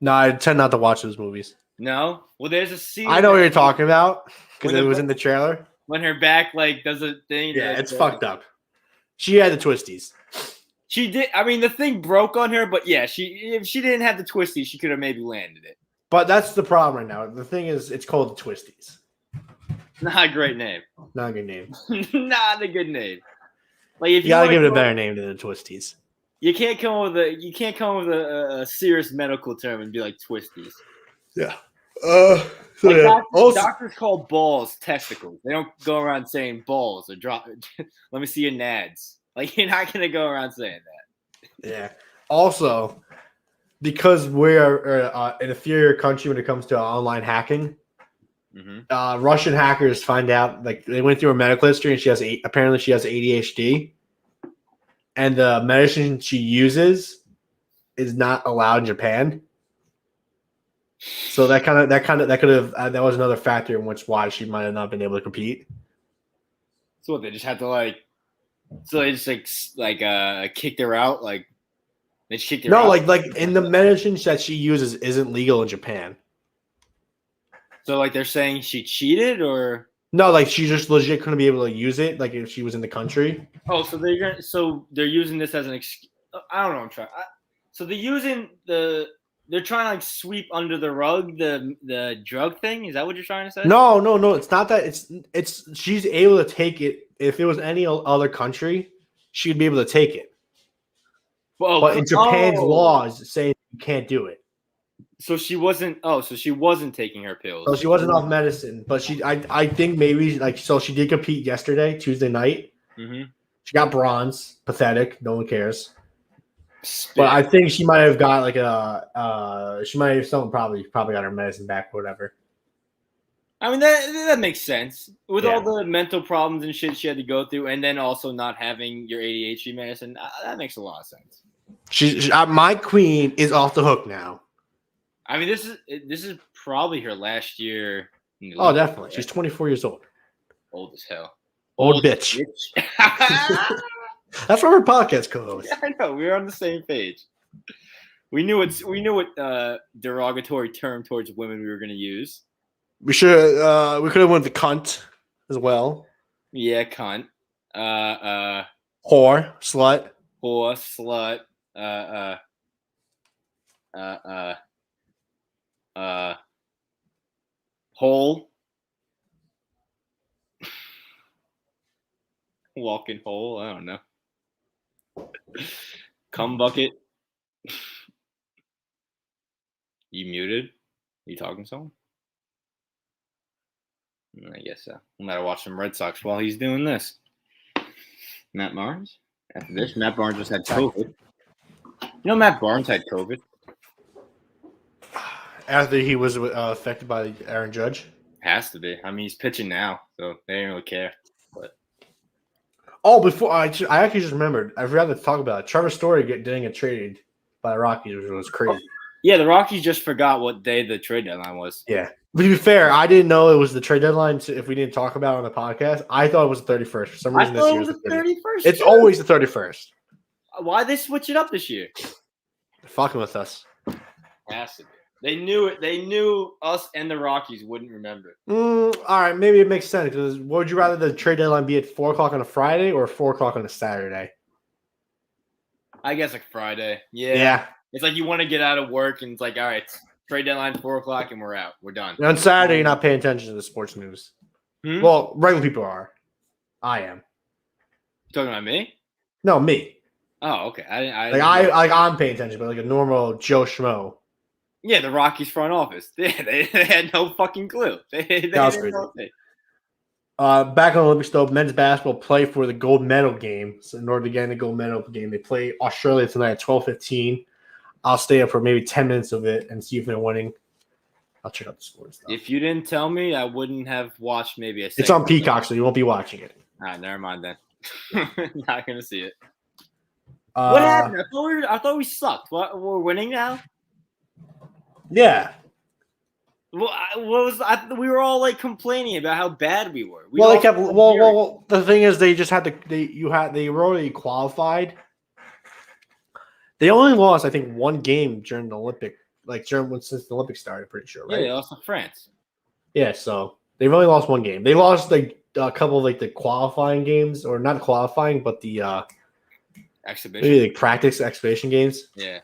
no, I tend not to watch those movies. No. Well, there's a scene. I know what you're talking about because When it the- was in the trailer. when her back like does a thing. Yeah, like, it's fucked up. She had the twisties. She did. I mean, the thing broke on her, but yeah, if she didn't have the twisties, she could have maybe landed it. But that's the problem right now. The thing is, it's called the twisties. Not a great name. Not a good name. Not a good name. Like if You gotta give it a go- better name than the twisties. You can't come up with a serious medical term and be like twisties. Yeah. Doctors call balls testicles. They don't go around saying balls or drop. Let me see your nads. Like you're not gonna go around saying that. Yeah. Also, because we're an inferior country when it comes to online hacking, Russian hackers find out like they went through her medical history and apparently she has ADHD, and the medicine she uses is not allowed in Japan. So that was another factor in which why she might have not been able to compete. So what? They just had to So they just kicked her out. Like they just kicked her out. No, like in the medicine that she uses isn't legal in Japan. So like they're saying she cheated or no, like she just legit couldn't be able to use it like if she was in the country. Oh, so they're using this as an excuse. I don't know. I'm trying. So they're trying to like sweep under the rug the drug thing. Is that what you're trying to say? No. It's not that. It's she's able to take it. If it was any other country, she'd be able to take it. But in Japan's laws saying you can't do it. So she wasn't. Oh, so she wasn't taking her pills. So she wasn't off medicine, but I think maybe so she did compete yesterday, Tuesday night. Mm-hmm. She got bronze. Pathetic. No one cares. But I think she might have got someone probably got her medicine back or whatever. I mean that makes sense with all the mental problems and shit she had to go through, and then also not having your ADHD medicine. That makes a lot of sense. She my queen is off the hook now. I mean, this is probably her last year. Oh, definitely. She's 24 years old. Old as hell. Old bitch. That's why we're podcast co-hosts. Yeah, I know. We were on the same page. We knew what derogatory term towards women we were going to use. We could have went the cunt as well. Yeah, cunt. Whore, slut. Slut. Hole. Walking hole. I don't know. Cum bucket. You muted? You talking to someone? I guess so. We might watch some Red Sox while he's doing this. Matt Barnes? After this, Matt Barnes just had COVID. You know Matt Barnes had COVID? After he was affected by Aaron Judge? Has to be. I mean, he's pitching now, so they didn't really care. But before I actually just remembered. I forgot to talk about it. Trevor Story didn't get traded by the Rockies, which was crazy. Yeah, the Rockies just forgot what day the trade deadline was. Yeah. But to be fair, I didn't know it was the trade deadline if we didn't talk about it on the podcast. I thought it was the 31st. For some reason this year it was the 31st. It's always the 31st. Why'd they switch it up this year? They're fucking with us. Has to be. They knew it. They knew us and the Rockies wouldn't remember it. All right, maybe it makes sense. Because would you rather the trade deadline be at 4 o'clock on a Friday or 4 o'clock on a Saturday? I guess like Friday. Yeah. Yeah. It's like you want to get out of work and it's like, all right, trade deadline 4 o'clock and we're out. We're done. And on Saturday, you're not paying attention to the sports news. Well, regular people are. I am. You talking about me? No, me. Oh, okay. I'm paying attention, but like a normal Joe Schmo. Yeah, the Rockies front office. They had no fucking clue. They That was crazy. Back on Olympics, though, men's basketball play for the gold medal game. So in order to get in the gold medal game, they play Australia tonight at 12:15. I'll stay up for maybe 10 minutes of it and see if they're winning. I'll check out the scores. If you didn't tell me, I wouldn't have watched maybe a second. It's on Peacock, so you won't be watching it. All right, never mind then. Not going to see it. Uh, What happened? I thought we sucked. What, we're winning now? Yeah. Well, we were all like complaining about how bad we were. The thing is, they just had they were already qualified. They only lost, I think, one game during the Olympic, since the Olympics started. Pretty sure, right? Yeah, they lost to France. Yeah, so they've only lost one game. They lost like a couple of like the qualifying games, or not qualifying, but the Exhibition, maybe like practice exhibition games. Yeah.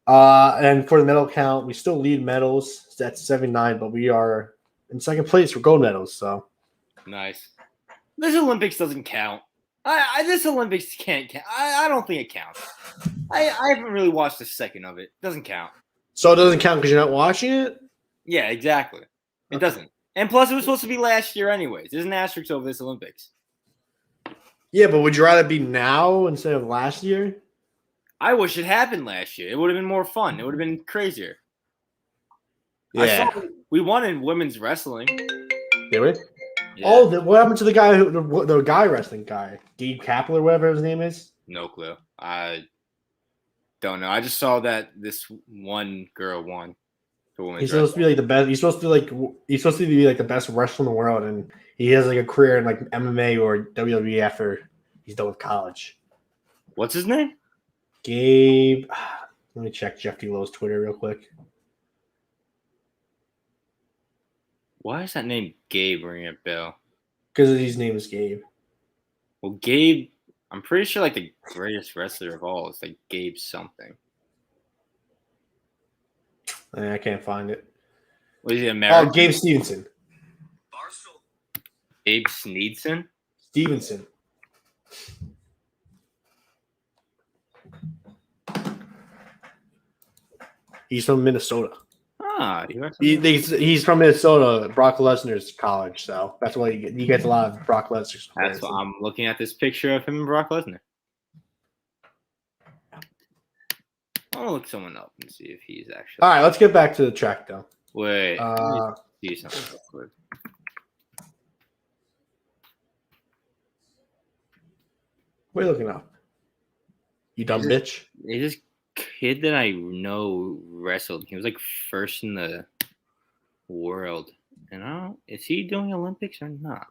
And for the medal count, we still lead medals. That's 79, but we are in second place for gold medals. So nice. This Olympics doesn't count. This Olympics can't count. I don't think it counts. I haven't really watched a second of it. It doesn't count. So it doesn't count because you're not watching it? Yeah, exactly. It doesn't. And plus, it was supposed to be last year anyways. There's an asterisk over this Olympics. Yeah, but would you rather be now instead of last year? I wish it happened last year. It would have been more fun. It would have been crazier. Yeah. We won in women's wrestling. Did we? Yeah. Oh, what happened to the guy the guy wrestling guy? Gabe Kapler, or whatever his name is? No clue. I don't know. I just saw that this one girl won. He's supposed to be like the best. He's supposed to be like the best wrestler in the world, and he has like a career in like MMA or WWE after he's done with college. What's his name? Gabe. Let me check Jeff D. Lowe's Twitter real quick. Why is that name Gabe ringing a bell? Because his name is Gabe. Well, Gabe, I'm pretty sure like the greatest wrestler of all is like Gabe something. I can't find it. Was he American? Oh, Gabe Stevenson. Gabe Sneedson? Stevenson. He's from Minnesota. He's from Minnesota, Brock Lesnar's college, so that's why he gets a lot of Brock Lesnar's. That's why I'm looking at this picture of him and Brock Lesnar. I'll look someone up and see if he's actually. All right, let's get back to the track though. Wait, let me see something real quick. What are you looking up? You dumb bitch. This kid that I know wrestled. He was like first in the world. And is he doing Olympics or not?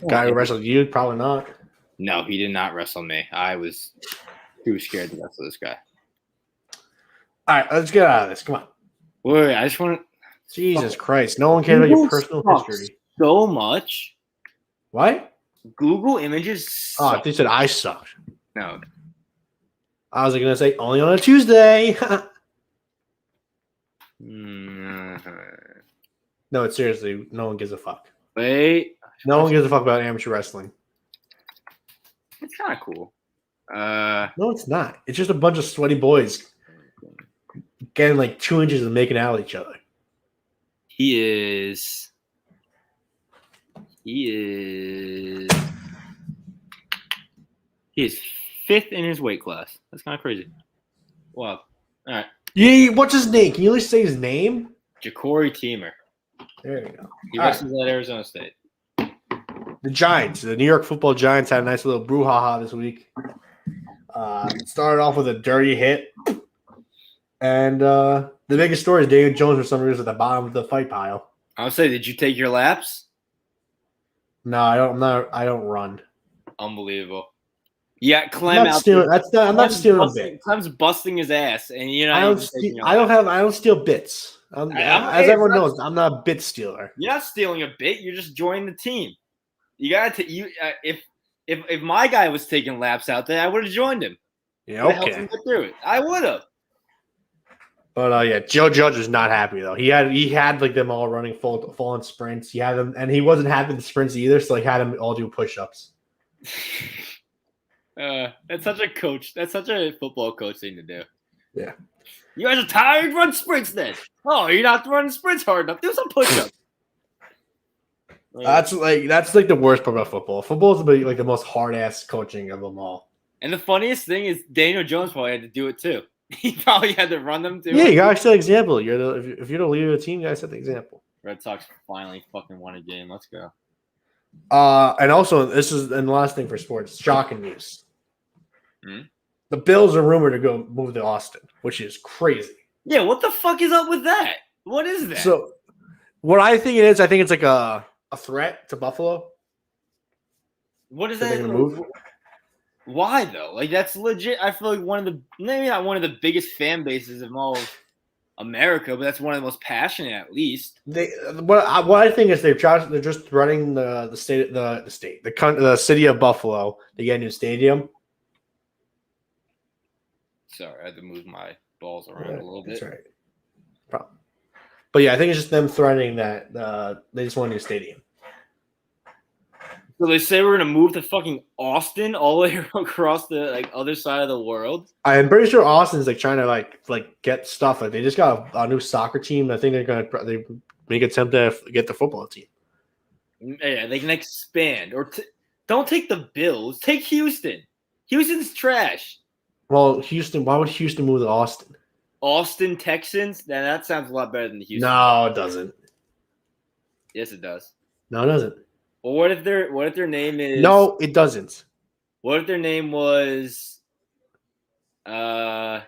Guy who wrestled you? Probably not. No, he did not wrestle me. I was too scared to wrestle this guy. All right, let's get out of this. Come on. Wait, I just want to. Jesus Christ. No one cares about your personal history. So much. What? Google Images suck. Oh, they said I sucked. No. I was going to say only on a Tuesday. No, it's seriously, no one gives a fuck. Wait. No one gives a fuck about amateur wrestling. It's kind of cool. No, it's not. It's just a bunch of sweaty boys getting like 2 inches and making out with each other. He is fifth in his weight class. That's kind of crazy. Wow. All right. Yeah, what's his name? Can you at least say his name? Ja'Cory Teemer. There you go. He wrestles at Arizona State. The Giants, the New York Football Giants, had a nice little brouhaha this week. Started off with a dirty hit, and the biggest story is Daniel Jones for some reason at the bottom of the fight pile. I would say, did you take your laps? No, I don't. I don't run. Unbelievable. Yeah, Clem I'm not stealing. I'm not stealing a bit. Clem's busting his ass, and you know I don't steal bits. As everyone knows, I'm not a bit stealer. You're not stealing a bit. You're just joining the team. You got to. If my guy was taking laps out there, I would have joined him. Yeah, okay. Help him get through it. I would have. But yeah, Joe Judge was not happy though. He had like them all running full on sprints. He had them, and he wasn't happy with the sprints either. So he had them all do push-ups. That's such a coach. That's such a football coach thing to do. Yeah. You guys are tired. Run sprints then. Oh, you're not running sprints hard enough. Do some push-ups. That's like the worst part about football. Football is like the most hard-ass coaching of them all. And the funniest thing is Daniel Jones probably had to do it too. He probably had to run them too. Yeah, you gotta set the example. If you're the leader of the team, you gotta set the example. Red Sox finally fucking won a game. Let's go. And also, the last thing for sports, shocking news. Hmm? The Bills are rumored to go move to Austin, which is crazy. Yeah, what the fuck is up with that? What is that? So, what I think it is, I think it's like a threat to Buffalo. What is So that? they're gonna move? Why though? Like that's legit. I feel like maybe not one of the biggest fan bases of all of America, but that's one of the most passionate, at least. What I think is they're just running the city of Buffalo to get a new stadium. Sorry, I had to move my balls around a little bit. That's right. Problem. But yeah, I think it's just them threatening that they just want a new stadium. So they say we're gonna move to fucking Austin, all the way across the other side of the world. I'm pretty sure Austin's trying to like get stuff. Like they just got a new soccer team. I think they make an attempt to get the football team. Yeah, they can expand or don't take the Bills. Take Houston. Houston's trash. Well, Houston. Why would Houston move to Austin? Austin Texans. Now that sounds a lot better than the Houston. No, it doesn't. Yes, it does. No, it doesn't. Well, what if their name is? No, it doesn't. What if their name was? No,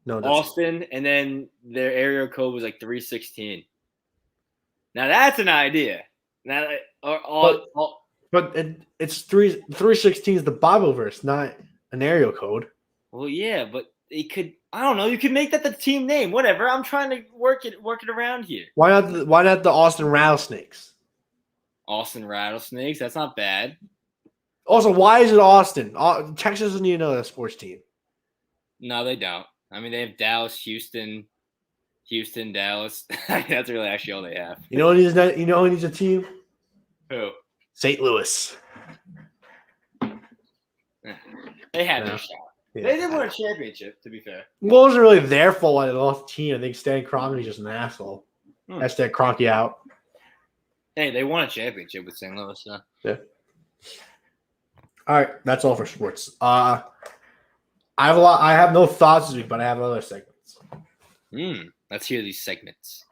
it Austin, and then their area code was 316. Now that's an idea. Now, but it's 316 is the Bible verse, not an area code. Well, yeah, but it could. I don't know. You could make that the team name. Whatever. I'm trying to work it around here. Why not the Austin Rattlesnakes? Austin Rattlesnakes. That's not bad. Also, why is it Austin? Texas doesn't even know that sports team. No, they don't. I mean, they have Dallas, Houston, Dallas. That's really actually all they have. You know who needs a team? Who? St. Louis. They had their shot. Yeah. They did win a championship, to be fair. Well, it wasn't really their fault they lost the team. I think Stan Kroenke's just an asshole. That's that Kroenke out. Hey, they won a championship with St. Louis. So. Yeah. All right, that's all for sports. I have no thoughts this week, but I have other segments. Let's hear these segments.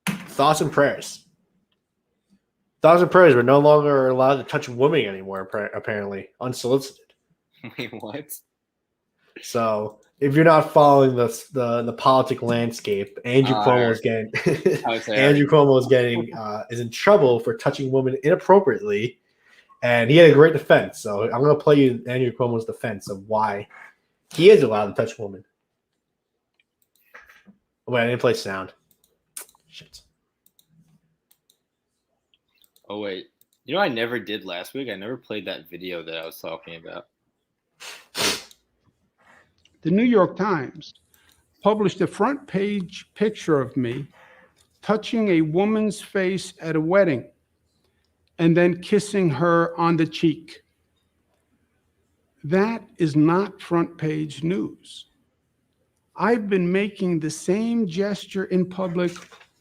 Thoughts and prayers. Thoughts and prayers. We're no longer allowed to touch women anymore, apparently, unsolicited. Wait, what? So, if you're not following the politic landscape, Andrew Cuomo is in trouble for touching women inappropriately, and he had a great defense. So, I'm going to play you Andrew Cuomo's defense of why he is allowed to touch women. Oh, wait, I didn't play sound. Shit. Oh, wait. You know what I never did last week? I never played that video that I was talking about. The New York Times published a front page picture of me touching a woman's face at a wedding and then kissing her on the cheek. That is not front page news. I've been making the same gesture in public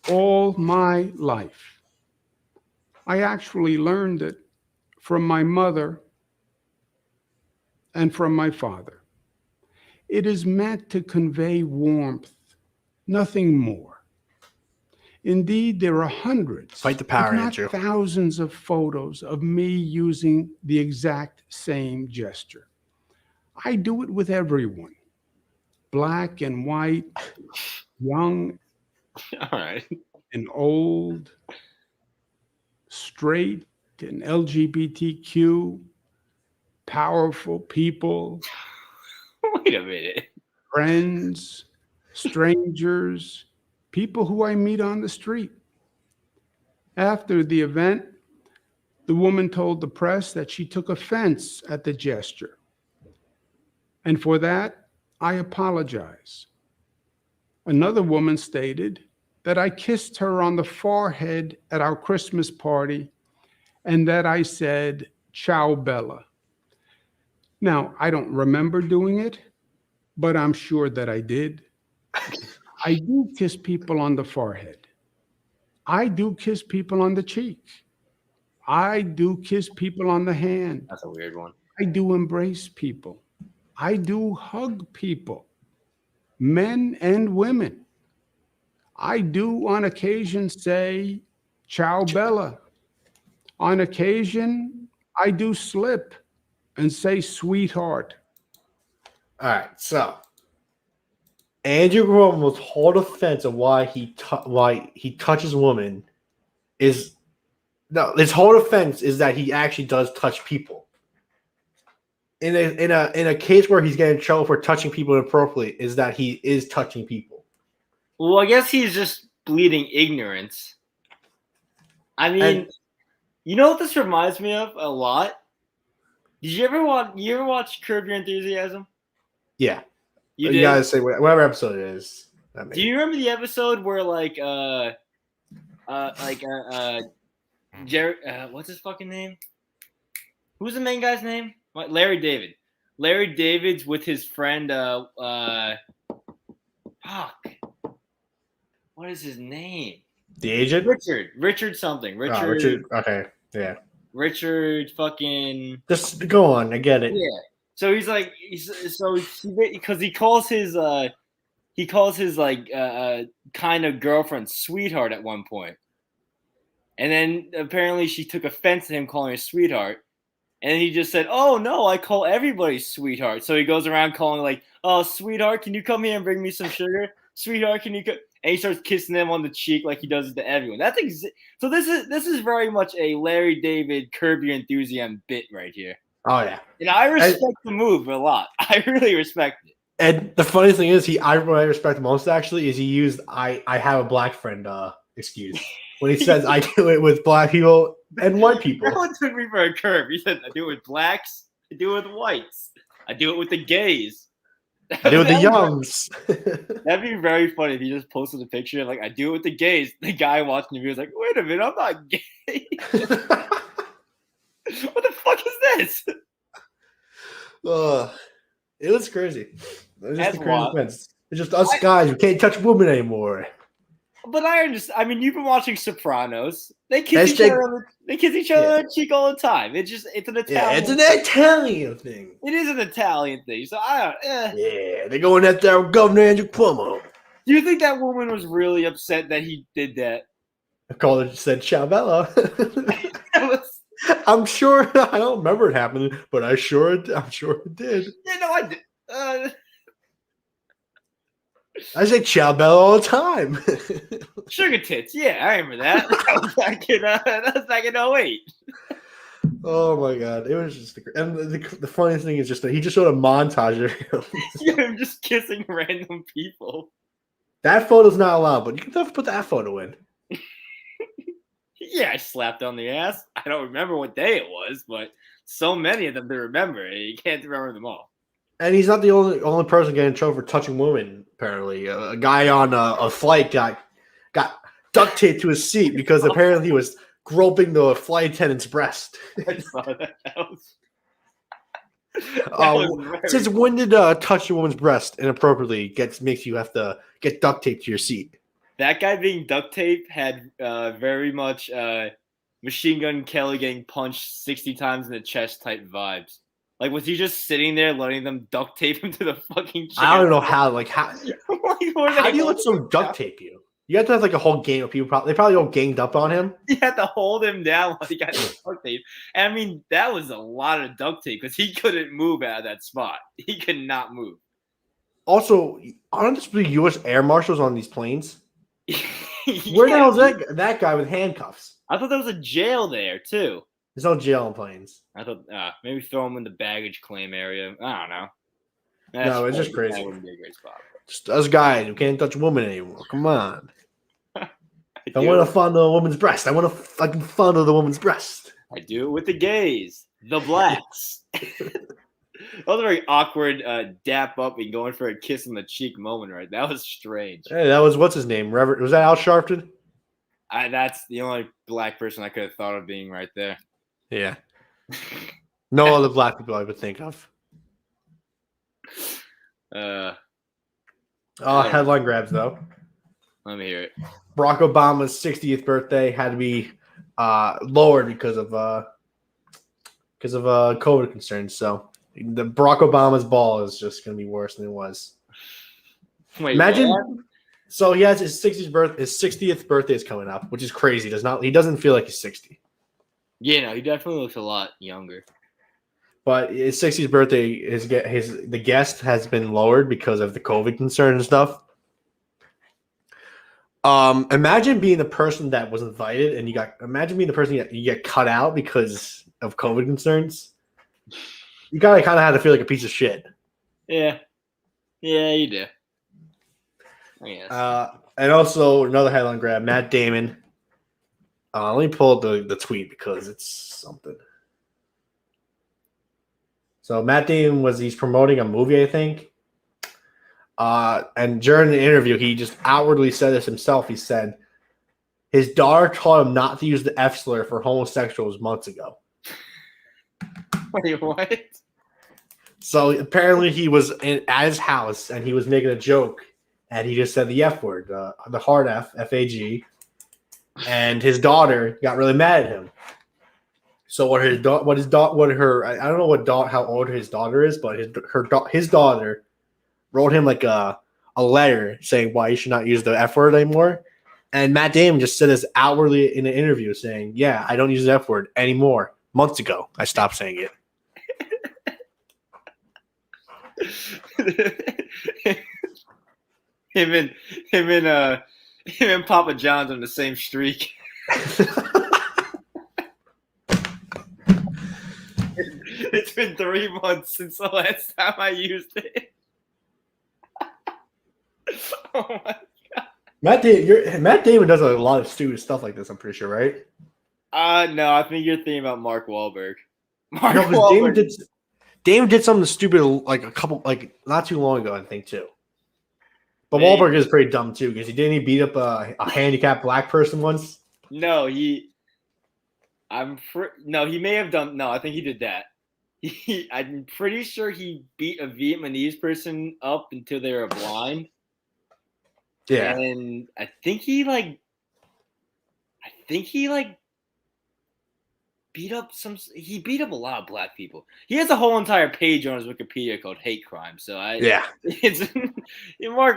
all my life. I actually learned it from my mother and from my father. It is meant to convey warmth, nothing more. Indeed, there are hundreds, Fight the power, if not Andrew. thousands of photos of me using the exact same gesture. I do it with everyone, black and white, young All right. and old, straight and LGBTQ, powerful people, Wait a minute. friends, strangers, people who I meet on the street. After the event, the woman told the press that she took offense at the gesture. And for that, I apologize. Another woman stated that I kissed her on the forehead at our Christmas party and that I said, "Ciao, Bella." Now, I don't remember doing it, but I'm sure that I did. I do kiss people on the forehead. I do kiss people on the cheek. I do kiss people on the hand. That's a weird one. I do embrace people. I do hug people. men and women. I do on occasion say, ciao Bella. On occasion, I do slip and say, sweetheart. All right, so Andrew Cuomo's whole defense of why he touches women is no. His whole defense is that he actually does touch people. In a case where he's getting in trouble for touching people inappropriately, is that he is touching people. Well, I guess he's just bleeding ignorance. I mean, you know what this reminds me of a lot? Did you ever watch Curb Your Enthusiasm? Yeah. You You did? gotta say whatever episode it is. Do you remember the episode where Jerry, what's his fucking name? Who's the main guy's name? Larry David. Larry David's with his friend. Fuck. What is his name? The agent? Richard something. Richard. Okay. Yeah. Richard fucking. Just go on. I get it. Yeah. So he's like, because he calls his kind of girlfriend sweetheart at one point. And then apparently she took offense to him calling her sweetheart. And he just said, "Oh no, I call everybody sweetheart." So he goes around calling like, "Oh, sweetheart, can you come here and bring me some sugar? Sweetheart, can you come?" And he starts kissing them on the cheek like he does it to everyone. So this is very much a Larry David Curb Your Enthusiasm bit right here. Oh yeah. And I respect the move a lot. I really respect it. And the funny thing is, what I respect most actually is he used "I have a black friend" excuse when he says I do it with black people and white people. That one took me for a curve. He said, "I do it with blacks. I do it with whites. I do it with the gays. I do it with the youngs." That'd be very funny if he just posted a picture of like, "I do it with the gays." The guy watching the video was like, "Wait a minute, I'm not gay." What the fuck is this? It was crazy. It was just That's the crazy wild. events. It's just us guys. We can't touch women anymore. But I understand. I mean, you've been watching Sopranos. They kiss each other on the cheek all the time. It's an Italian. Yeah, it's an Italian thing. It is an Italian thing. So I don't. Yeah, they're going at that Governor Andrew Cuomo. Do you think that woman was really upset that he did that? I called it. Said "Ciao Bella." That was. I'm sure. I don't remember it happening, but I'm sure it did. Yeah, no, I did. I say "Ciao Bella" all the time. Sugar tits. Yeah, I remember that. That was back in 08. Oh my god, it was just and the funniest thing is just that he just showed a montage of him. Yeah, just kissing random people. That photo's not allowed, but you can definitely put that photo in. Yeah, I slapped on the ass. I don't remember what day it was, but so many of them to remember. You can't remember them all. And he's not the only person getting in trouble for touching women. Apparently, a guy on a flight got duct taped to his seat because apparently he was groping the flight attendant's breast. I saw that. Since when did touching a woman's breast inappropriately makes you have to get duct taped to your seat? That guy being duct taped had very much Machine Gun Kelly getting punched 60 times in the chest type vibes. Like, was he just sitting there letting them duct tape him to the fucking chair? I don't know how. Like, how do you let someone duct tape you? You have to have like a whole gang of people. They probably all ganged up on him. He had to hold him down while he got the duct tape. And I mean, that was a lot of duct tape because he couldn't move out of that spot. He could not move. Also, aren't there supposed to be U.S. air marshals on these planes? Yeah. Where the hell is that guy with handcuffs? I thought there was a jail there too. There's no jail on planes. I thought maybe throw him in the baggage claim area. I don't know. No, it's just crazy. That wouldn't be a great spot. Just us guys who can't touch a woman anymore. Come on. I want to fondle a woman's breast. I want to fucking fondle the woman's breast. I do it with the gays, the blacks. That was a very awkward dap up and going for a kiss on the cheek moment, right? That was strange. Hey, that was what's his name? Reverend? Was that Al Sharpton? That's the only black person I could have thought of being right there. Yeah. No other black people I would think of. Headline grabs though. Let me hear it. Barack Obama's 60th birthday had to be lowered because of COVID concerns. So the Barack Obama's ball is just going to be worse than it was. Wait, Imagine. what? So he has his 60th birthday is coming up, which is crazy. He doesn't feel like he's 60. Yeah, no, he definitely looks a lot younger. But his 60th birthday, the guest has been lowered because of the COVID concern and stuff. Imagine being the person that was invited and imagine being the person you get cut out because of COVID concerns. You kind of had to feel like a piece of shit. Yeah, you do. I guess. And also another headline grab: Matt Damon. Let me pull up the tweet because it's something. So Matt Damon he's promoting a movie, I think. And during the interview, he just outwardly said this himself. He said his daughter taught him not to use the F slur for homosexuals months ago. Wait, what? So apparently he was at his house and he was making a joke and he just said the F word, the hard F, F-A-G. And his daughter got really mad at him. So I don't know how old his daughter is, but his daughter wrote him like a letter saying why you should not use the F word anymore. And Matt Damon just said this outwardly in an interview saying, yeah, I don't use the F word anymore. Months ago, I stopped saying it. him and Papa John's on the same streak. It's been 3 months since the last time I used it. Oh my god. Matt Damon does a lot of stupid stuff like this, I'm pretty sure, right? No, I think you're thinking about Mark Wahlberg. Damon did something stupid not too long ago, I think, too. But Maybe. Wahlberg is pretty dumb too because he beat up a handicapped black person once. No, he may have done. No, I think he did that. I'm pretty sure he beat a Vietnamese person up until they were blind. Yeah, and I think he beat up a lot of black people. He has a whole entire page on his Wikipedia called hate crime. So Mark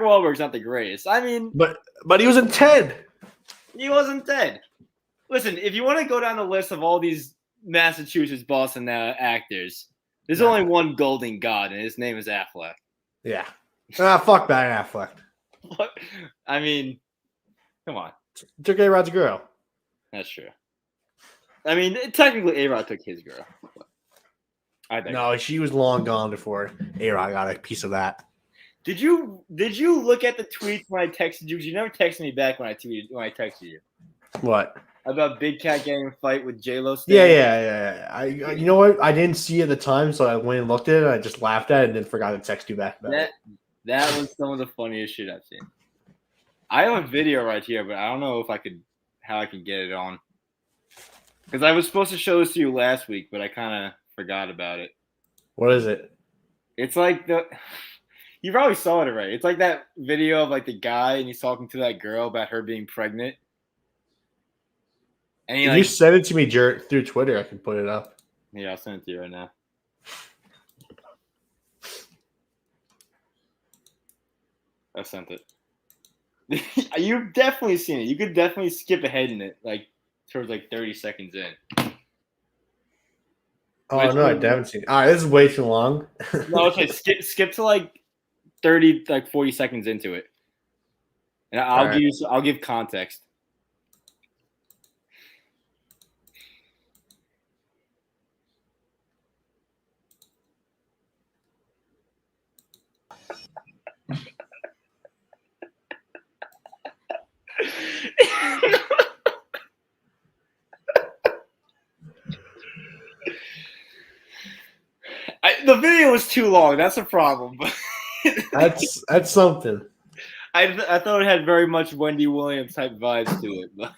Wahlberg's not the greatest. I mean, but he was in Ted. He wasn't dead. Listen, if you want to go down the list of all these Massachusetts, Boston actors, there's only one golden god, and his name is Affleck. Yeah. Fuck Ben Affleck. What? I mean, come on. Took A-Rod's girl. That's true. I mean, technically, A-Rod took his girl. No, she was long gone before A-Rod got a piece of that. Did you look at the tweets when I texted you? Because you never texted me back when I texted you. What? About Big Cat getting in a fight with J-Lo. Yeah. You know what? I didn't see it at the time, so I went and looked at it. And I just laughed at it and then forgot to text you back about it. That was some of the funniest shit I've seen. I have a video right here, but I don't know how I can get it on. Because I was supposed to show this to you last week, but I kind of forgot about it. What is it? It's like you probably saw it already. It's like that video of like the guy and he's talking to that girl about her being pregnant. And you send it to me through Twitter. I can put it up. Yeah, I'll send it to you right now. I sent it. You've definitely seen it. You could definitely skip ahead in it, like towards like 30 seconds in. Oh no, I haven't seen it. All right, this is way too long. No, okay, skip to like 30, like 40 seconds into it, and I'll give context. The video was too long. That's a problem. That's something. I thought it had very much Wendy Williams type vibes to it, but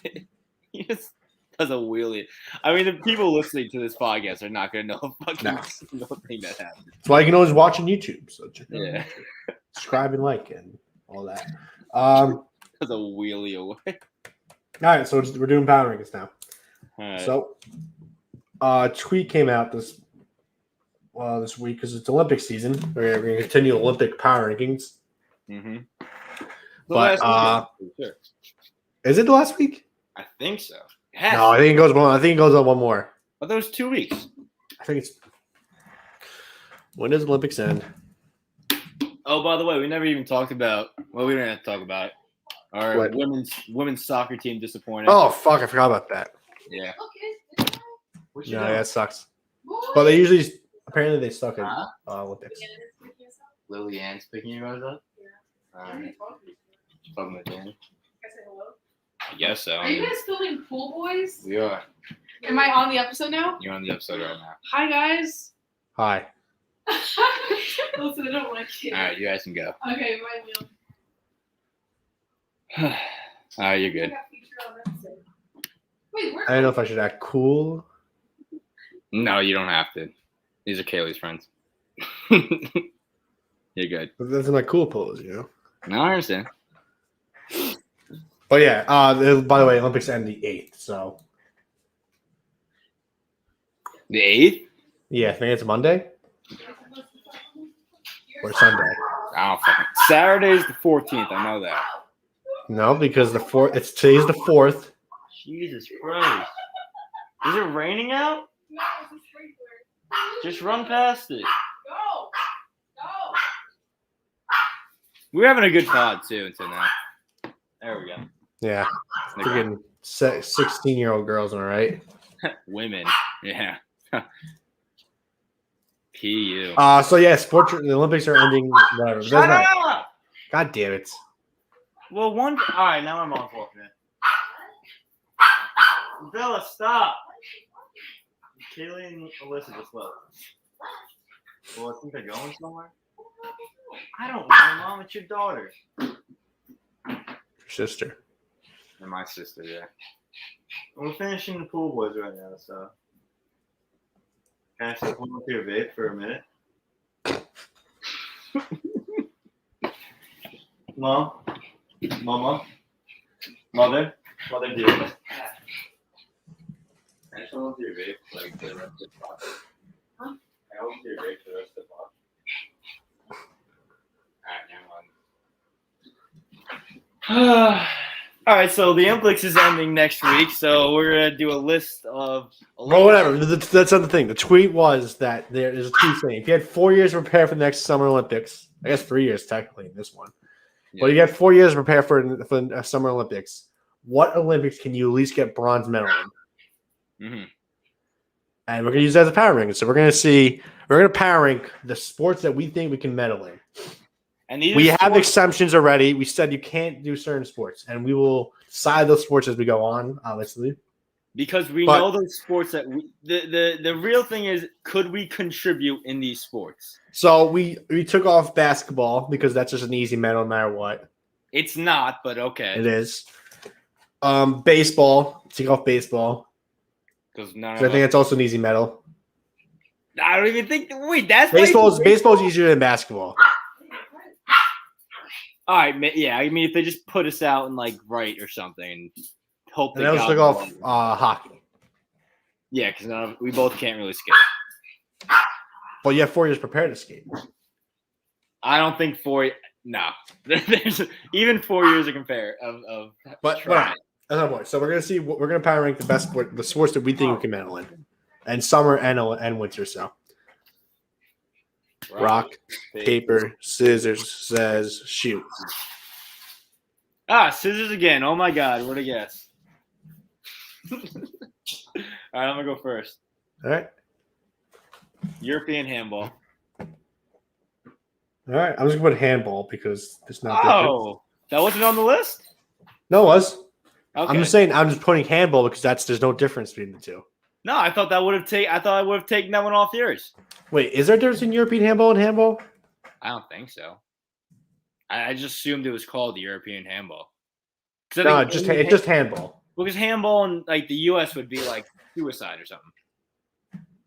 he just does a wheelie. I mean, the people listening to this podcast are not going to know a fucking single thing that happened. That's why you can always watch on YouTube. So yeah, subscribe and like and all that. Does a wheelie away. All right, so we're doing power rankings now. All right. So, a tweet came out this week because it's Olympic season. We're going to continue Olympic power rankings. Mm-hmm. But sure. is it the last week? I think so. No, I think it goes one. I think it goes on one more. But those 2 weeks. I think it's when does Olympics end? Oh, by the way, we never even talked about. Well, we don't have to talk about it. Our What? women's soccer team disappointed. Oh fuck! I forgot about that. Yeah. Okay. What you No, doing? that sucks. Boy. But they usually apparently they suck at Olympics. Lily Ann's picking you guys up. Talking with Dan. I guess so. Are you guys filming Pool Boys? We are. Am I on the episode now? You're on the episode right now. Hi guys. Hi. Listen, I don't like it. All right, you guys can go. Okay, my wheel. All right, you're good. Wait, where's I don't know if I should act cool. No, you don't have to. These are Kaylee's friends. You're good. But that's my cool pose, you know. No, I understand. But yeah. By the way, Olympics end the 8th. So The 8th? yeah, I think it's Monday or Sunday. I don't fucking. Saturday's the 14th. I know that. No, because the 4th. It's today's the 4th. Jesus Christ. Is it raining out? No, it's a sprinkler. Just run past it. Go. Go. We're having a good pod too until now. There we go. Yeah, freaking 16-year-old girls, am I right? Women. Yeah. PU. So yeah, the Olympics are ending. Whatever. It doesn't Shut matter. up! God damn it! Well, all right, now I'm on walking it. Bella, stop. Kaylee and Alyssa just left. Well, I think they're going somewhere. I don't know, Mom. It's your daughter. Your sister. And my sister, yeah. We're finishing the Pool Boys right now, so. Can I step on with your vape for a minute? Mom? Mama? Mother, dear. Can I step on with your vape like the rest of the pod? Huh? Can I hold your vape for the rest of the pod? Alright, never mind. All right, so the Olympics is ending next week, so we're gonna do a list of. Well, whatever. That's not the thing. The tweet was that there's a tweet saying if you had 4 years to prepare for the next Summer Olympics, I guess 3 years technically in this one, but you got 4 years to prepare for the Summer Olympics. What Olympics can you at least get bronze medal in? Mm-hmm. And we're gonna use that as a power ranking. So we're gonna power rank the sports that we think we can medal in. And We have exemptions already. We said you can't do certain sports, and we will decide those sports as we go on, obviously. Because we know those sports that the real thing is, could we contribute in these sports? So we took off basketball because that's just an easy medal no matter what. It's not, but okay. It is. Baseball. Take off baseball. Because I think that's also an easy medal. I don't even think. Wait, that's baseball's easier than basketball. All right, yeah. I mean, if they just put us out and like right or something, and hope And then let's took off hockey. Yeah, because we both can't really skate. But you have 4 years prepared to skate. I don't think no. There's even 4 years of compare of. But trying. That's my point. So we're gonna see. We're gonna power rank the sports that we think we can medal in, and summer and winter. So rock, paper, scissors, says shoot. Scissors again. Oh my God, what a guess. All right, I'm gonna go first. All right. European handball. All right. I'm just gonna put handball because it's not. Oh, that wasn't on the list? No, it was. Okay. I'm just saying. I'm just putting handball because there's no difference between the two. No, I thought I would have taken that one off yours. Wait, is there a difference in European handball and handball? I don't think so. I just assumed it was called the European handball. No, it's just handball. Because handball in like the U.S. would be like suicide or something.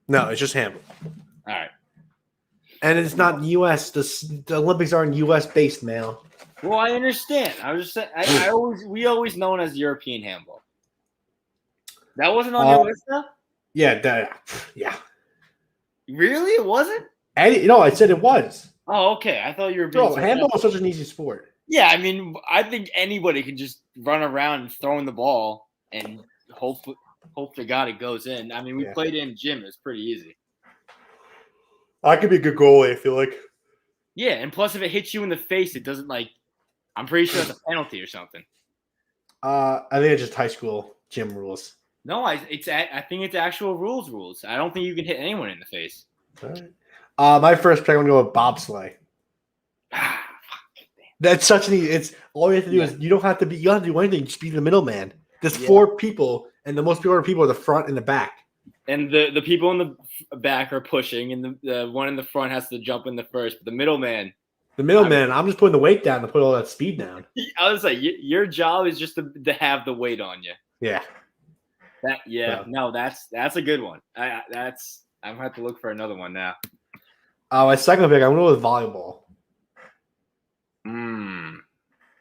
No, it's just handball. All right. And it's not U.S. The Olympics aren't U.S. based, man. Well, I understand. I was just saying. We always known as European handball. That wasn't on your list, though? Yeah. Yeah. Really, it wasn't? No, I said it was. Oh, okay. I thought you were being. Bro, handball is such an easy sport. Yeah, I mean, I think anybody can just run around and throwing the ball and hope to God it goes in. I mean, we played in gym; it's pretty easy. I could be a good goalie. I feel like. Yeah, and plus, if it hits you in the face, it doesn't like. I'm pretty sure it's a penalty or something. I think it's just high school gym rules. No, I think it's actual rules. I don't think you can hit anyone in the face. All right. My first pick, I'm gonna go with bobsleigh. That's such an easy. It's all you have to do is you don't have to do anything. Just be the middleman. There's 4 people, and the most important people are the front and the back. And the people in the back are pushing, and the one in the front has to jump in the first. But the middleman, I'm just putting the weight down to put all that speed down. I was like, your job is just to have the weight on you. Yeah. That's a good one. I'm gonna have to look for another one now. My second pick, I'm gonna go with volleyball.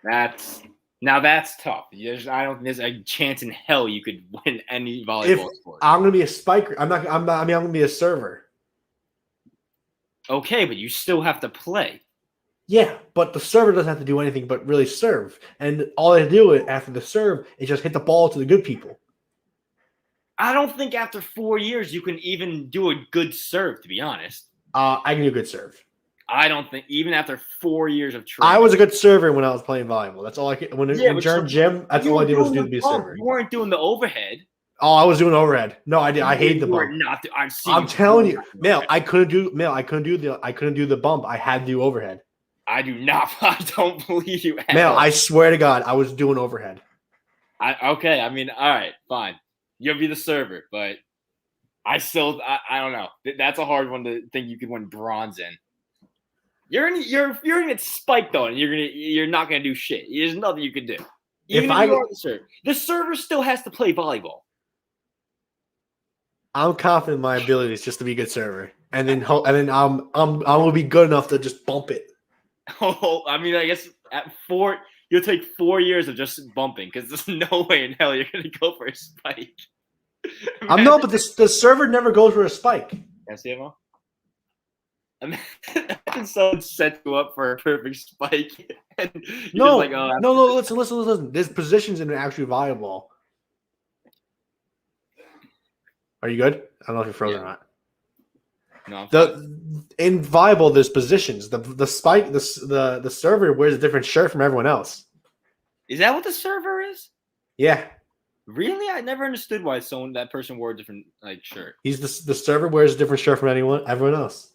That's tough. I don't think there's a chance in hell you could win any volleyball sport. I'm gonna be a spiker. I'm gonna be a server. Okay, but you still have to play. Yeah, but the server doesn't have to do anything but really serve. And all they do after the serve is just hit the ball to the good people. I don't think after 4 years you can even do a good serve, to be honest. I can do a good serve. I don't think even after 4 years of training. I was a good server when I was playing volleyball. That's all I could. During gym, that's all I did was do to be a server. You weren't doing the overhead. Oh, I was doing overhead. No, I did. I hated the bump. I'm telling you, Mel, I couldn't do the bump. I had to do overhead. I do not. I don't believe you. Mel, I swear to God, I was doing overhead. Okay. I mean, all right, fine. You'll be the server, but I don't know. That's a hard one to think you could win bronze in. You're gonna get spiked on, and you're not gonna do shit. There's nothing you can do. Even if you are the server, the server still has to play volleyball. I'm confident in my abilities just to be a good server, and then I will be good enough to just bump it. Oh, I mean, I guess at 4, you'll take 4 years of just bumping because there's no way in hell you're gonna go for a spike. But the server never goes for a spike. Yes, CMO. Imagine someone set you up for a perfect spike. And No, like, listen. There's positions in actually volleyball. Are you good? I don't know if you're frozen or not. No. In volleyball, there's positions. The spike, the server wears a different shirt from everyone else. Is that what the server is? Yeah. Really? I never understood why that person wore a different shirt. He's the server wears a different shirt from everyone else.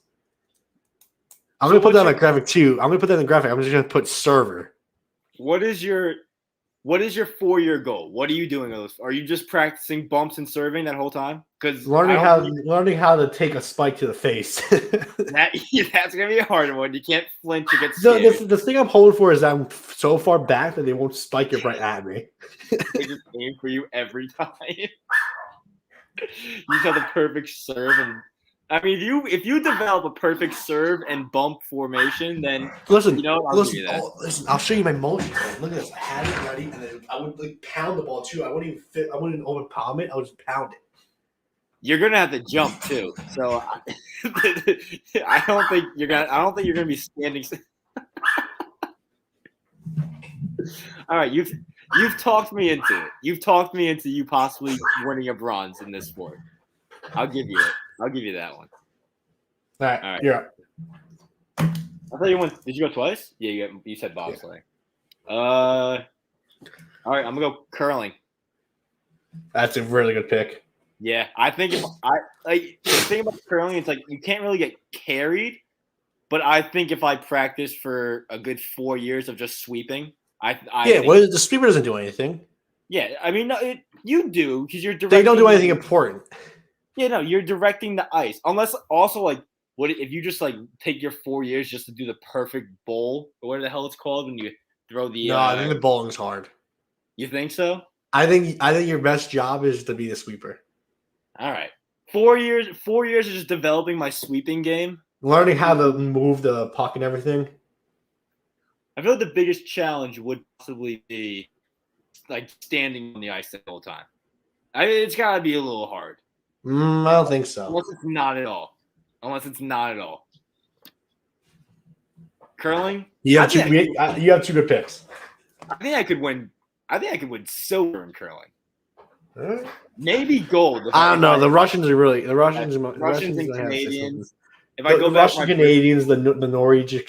I'm gonna put that on the graphic too. I'm just gonna put server. What is your 4-year goal? What are you doing? Are you just practicing bumps and serving that whole time? Because learning how to take a spike to the face. That's gonna be a hard one. You can't flinch or get scared. The thing I'm holding for is that I'm so far back that they won't spike it right at me. They just aim for you every time. You just have the perfect serve, and I mean, if you develop a perfect serve and bump formation, then I'll give you that. Listen, I'll show you my motion. Look at this. I had it ready, and then I would pound the ball too. I wouldn't even over palm it. I would just pound it. You're gonna have to jump too, so I don't think you're gonna be standing. All right, you've talked me into it. You've talked me into you possibly winning a bronze in this sport. I'll give you it. I'll give you that one. All right. You're up. I thought you went. Did you go twice? Yeah, you said bobsleigh. Yeah. All right, I'm gonna go curling. That's a really good pick. Yeah, I think the thing about curling, it's like you can't really get carried, but I think if I practice for a good 4 years of just sweeping, the sweeper doesn't do anything. Yeah, I mean, you do because you're directing. They don't do anything important. Yeah, no, you're directing the ice. Unless also what if you just take your 4 years just to do the perfect bowl or whatever the hell it's called when you throw the. No, I think the bowling's hard. You think so? I think your best job is to be the sweeper. All right, 4 years. 4 years of just developing my sweeping game, learning how to move the puck and everything. I feel like the biggest challenge would possibly be standing on the ice the whole time. It's got to be a little hard. I don't think so. Unless it's not at all. Curling. You have I think you have 2 good picks. I think I could win. I think I could win silver in curling. All right. Maybe gold. I don't know. The Russians are really Russians and might have to say something. Canadians. If I The go back, Russian, Canadians, the Norwegian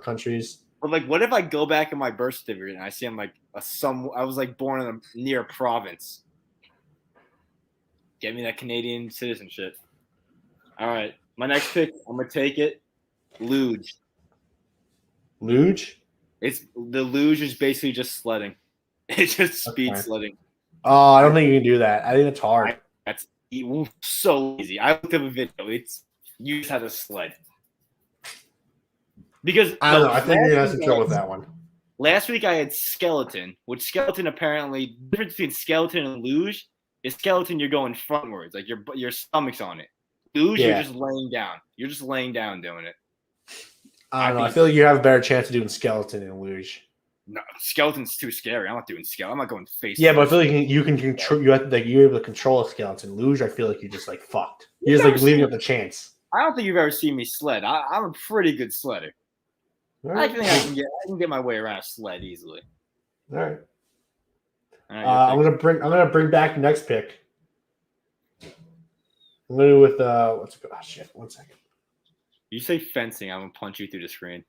countries. but like, what if I go back in my birth certificate and I see I'm like I was like born near a province. Get me that Canadian citizenship. All right, my next pick. I'm gonna take it. Luge. Luge? It's the luge is basically just sledding. It's just speed sledding. Oh, I don't think you can do that. I think it's hard. That's so easy. I looked up a video. You just have to sled. Because I don't know. I think you're gonna have some trouble with that one. Last week I had skeleton, which skeleton apparently the difference between skeleton and luge is skeleton you're going frontwards, like your stomach's on it. Luge you're just laying down. You're just laying down doing it. I don't know. I feel like you have a better chance of doing skeleton than luge. No, skeleton's too scary. I'm not doing skeleton. I'm not going face. Yeah, but I feel like you can control. You have to, like, you're able to control a skeleton. Luge, I feel like you're just like fucked. You're just like leaving up the chance. I don't think you've ever seen me sled. I'm a pretty good sledder. Right. I think I can get my way around a sled easily. All right. All right, I'm gonna bring back the next pick. I'm gonna go with what's it called? Oh, shit. 1 second. You say fencing, I'm gonna punch you through the screen.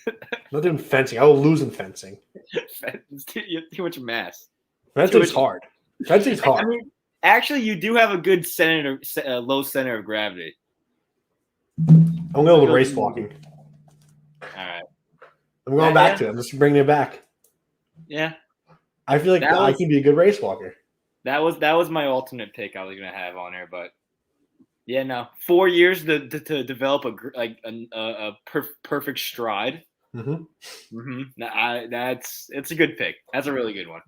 I'm not doing fencing. I will lose in fencing. You have too much mass. Fencing's hard. Fencing's hard. I mean, actually, you do have a good low center of gravity. I'm going to go with race walking. All right. I'm going back to it. I'm just bringing it back. Yeah. I feel like I can be a good race walker. That was my alternate pick I was gonna have on there, but yeah, no, 4 years to develop a perfect stride. Mm-hmm. Mm-hmm. It's a good pick. That's a really good one.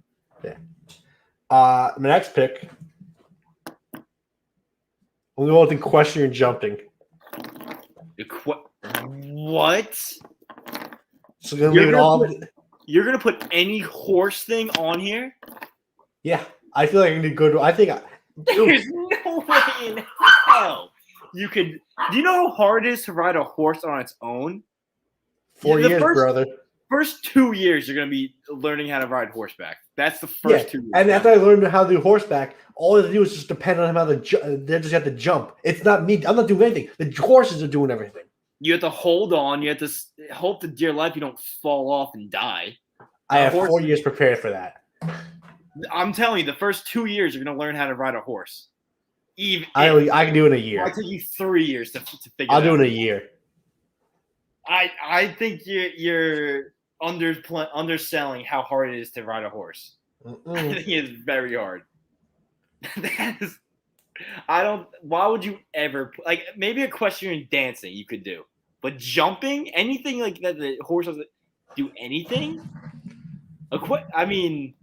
Yeah. My next pick. I'm going to go with equestrian jumping. What? So going to leave it all. You're gonna put any horse thing on here? Yeah, I feel like I can do good. I think there's no way in hell you could. Do you know how hard it is to ride a horse on its own? 4 years, brother. First 2 years, you're gonna be learning how to ride horseback. That's the first 2 years. And after I learned how to do horseback, all I have to do is just depend on how they just have to jump. It's not me. I'm not doing anything. The horses are doing everything. You have to hold on. You have to hope to dear life you don't fall off and die. I have 4 years prepared for that. I'm telling you, the first 2 years, you're going to learn how to ride a horse. I can do it in a year. It'll take you 3 years to figure it out. I'll do it in a year. I think you're underselling how hard it is to ride a horse. I think it's very hard. Why would you ever maybe equestrian dancing you could do, but jumping, anything like that, the horse doesn't do anything. I mean,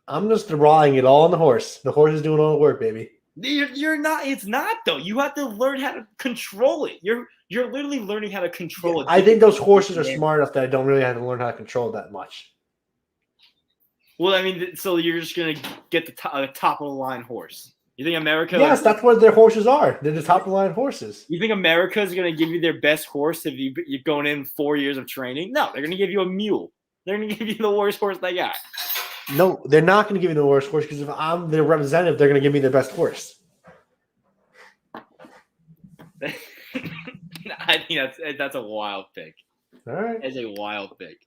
I'm just relying it all on the horse. The horse is doing all the work, baby. You're not. It's not though. You have to learn how to control it. You're literally learning how to control it. I think those horses are smart enough that I don't really have to learn how to control it that much. Well, I mean, so you're just gonna get the top of the line horse. You think America? Yes, that's what their horses are. They're the top of the line horses. You think America is going to give you their best horse if you're going in 4 years of training? No, they're going to give you a mule. They're going to give you the worst horse they got. No, they're not going to give you the worst horse because if I'm their representative, they're going to give me their best horse. I think that's a wild pick. All right. That's a wild pick.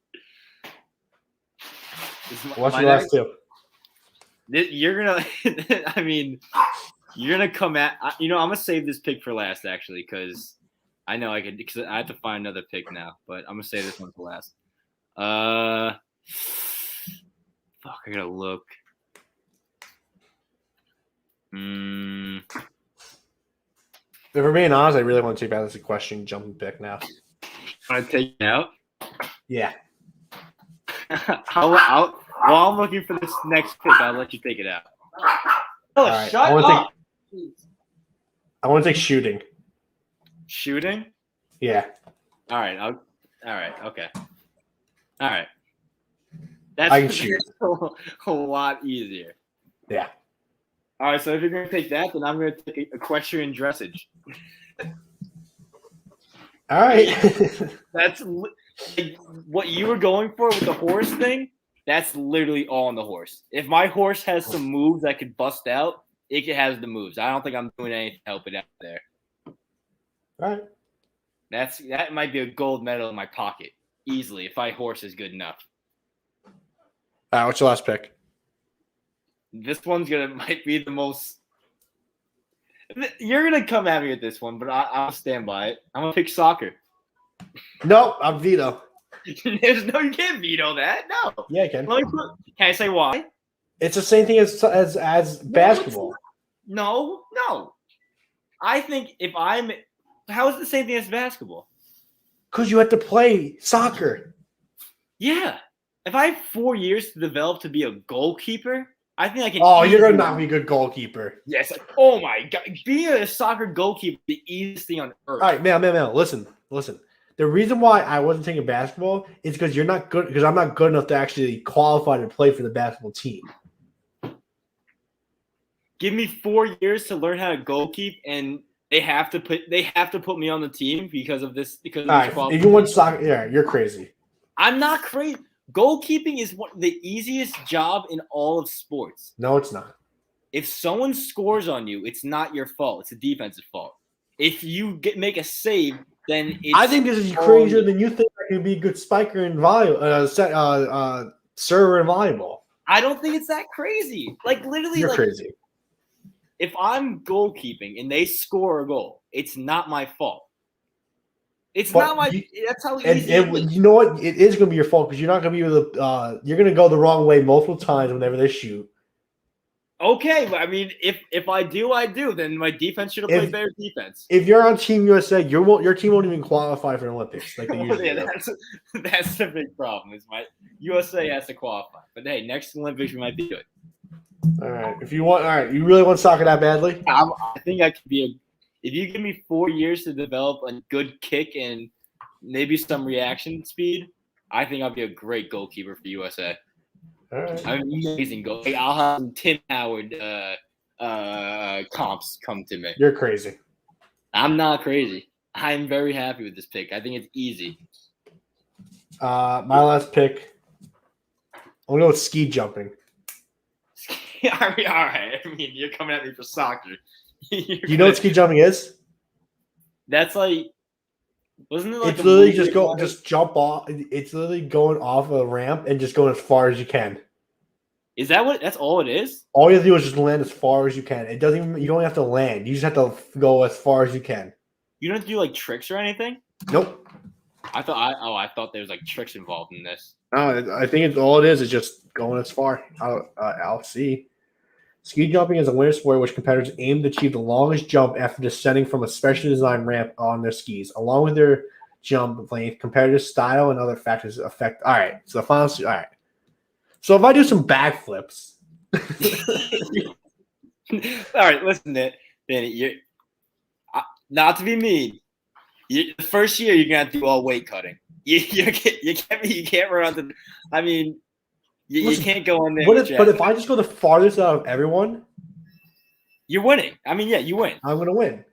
What's your last two? You're gonna. I mean, you're gonna come at. I'm gonna save this pick for last, actually, because I know I could. Because I have to find another pick now, but I'm gonna save this one for last. Fuck, I gotta look. If we're being honest, I really want to take out this equestrian jumping pick now. Want to take it out? Yeah. While I'm looking for this next pick, I'll let you take it out. Oh, right. shut up! I want to take shooting. Shooting? Yeah. All right. Okay. All right. I can shoot. A lot easier. Yeah. All right. So if you're gonna take that, then I'm gonna take equestrian dressage. All right. That's like, what you were going for with the horse thing. That's literally all on the horse. If my horse has some moves that could bust out, it has the moves. I don't think I'm doing anything to help it out there. All right. That might be a gold medal in my pocket easily if my horse is good enough. All right. What's your last pick? This one's might be the most. You're gonna come at me with this one, but I'll stand by it. I'm gonna pick soccer. Nope, I'm veto. There's no, you can't veto that. No. Yeah, I can. Can I say why? It's the same thing as basketball. No. I think if I'm, how is it the same thing as basketball? Because you have to play soccer. Yeah. If I have 4 years to develop to be a goalkeeper, I think I can. Oh, you're gonna not be a good goalkeeper. Yes. Oh my God, being a soccer goalkeeper is the easiest thing on earth. All right, man. Listen. The reason why I wasn't taking basketball is because you're not good. Because I'm not good enough to actually qualify to play for the basketball team. Give me 4 years to learn how to goalkeep, and they have to put me on the team because of this. Because of All this right, if you want soccer, yeah, you're crazy. I'm not crazy. Goalkeeping is the easiest job in all of sports. No, it's not. If someone scores on you, it's not your fault. It's a defensive fault. If you make a save, then it's I think this is crazier than you think. I can be a good spiker in volleyball, server in volleyball. I don't think it's that crazy. Like literally, You're crazy. If I'm goalkeeping and they score a goal, it's not my fault. It's not my. That's how easy. And you know what? It is going to be your fault because you're not going to be able to. You're going to go the wrong way multiple times whenever they shoot. Okay, but I mean, if I do, I do. Then my defense should have played better defense. If you're on Team USA, your team won't even qualify for the Olympics. Like they usually do. That's the big problem. Is my USA has to qualify. But hey, next Olympics we might be good. All right. If you want, all right. You really want soccer that badly? I think I could be if you give me 4 years to develop a good kick and maybe some reaction speed, I think I'll be a great goalkeeper for USA. All right. I'm an amazing goal. I'll have some Tim Howard comps come to me. You're crazy. I'm not crazy. I'm very happy with this pick. I think it's easy. My last pick. I'm gonna go with ski jumping. I mean, all right. I mean, you're coming at me for soccer. Do you know what ski jumping is? That's like, wasn't it like it's literally just jump off. It's literally going off a ramp and just going as far as you can. Is that what? That's all it is? All you have to do is just land as far as you can. It doesn't even. You don't have to land. You just have to go as far as you can. You don't have to do like tricks or anything? Nope. I thought there was like tricks involved in this. No, I think all it is just going as far. I'll see. Ski jumping is a winter sport in which competitors aim to achieve the longest jump after descending from a specially designed ramp on their skis. Along with their jump length, competitive style and other factors affect. All right, so the final. All right. So if I do some backflips. All right, listen, Danny. Not to be mean. The first year you're gonna have to do all weight cutting. You can't run on the. I mean, you can't go in there. But if I just go the farthest out of everyone, you're winning. I mean, yeah, you win. I'm gonna win.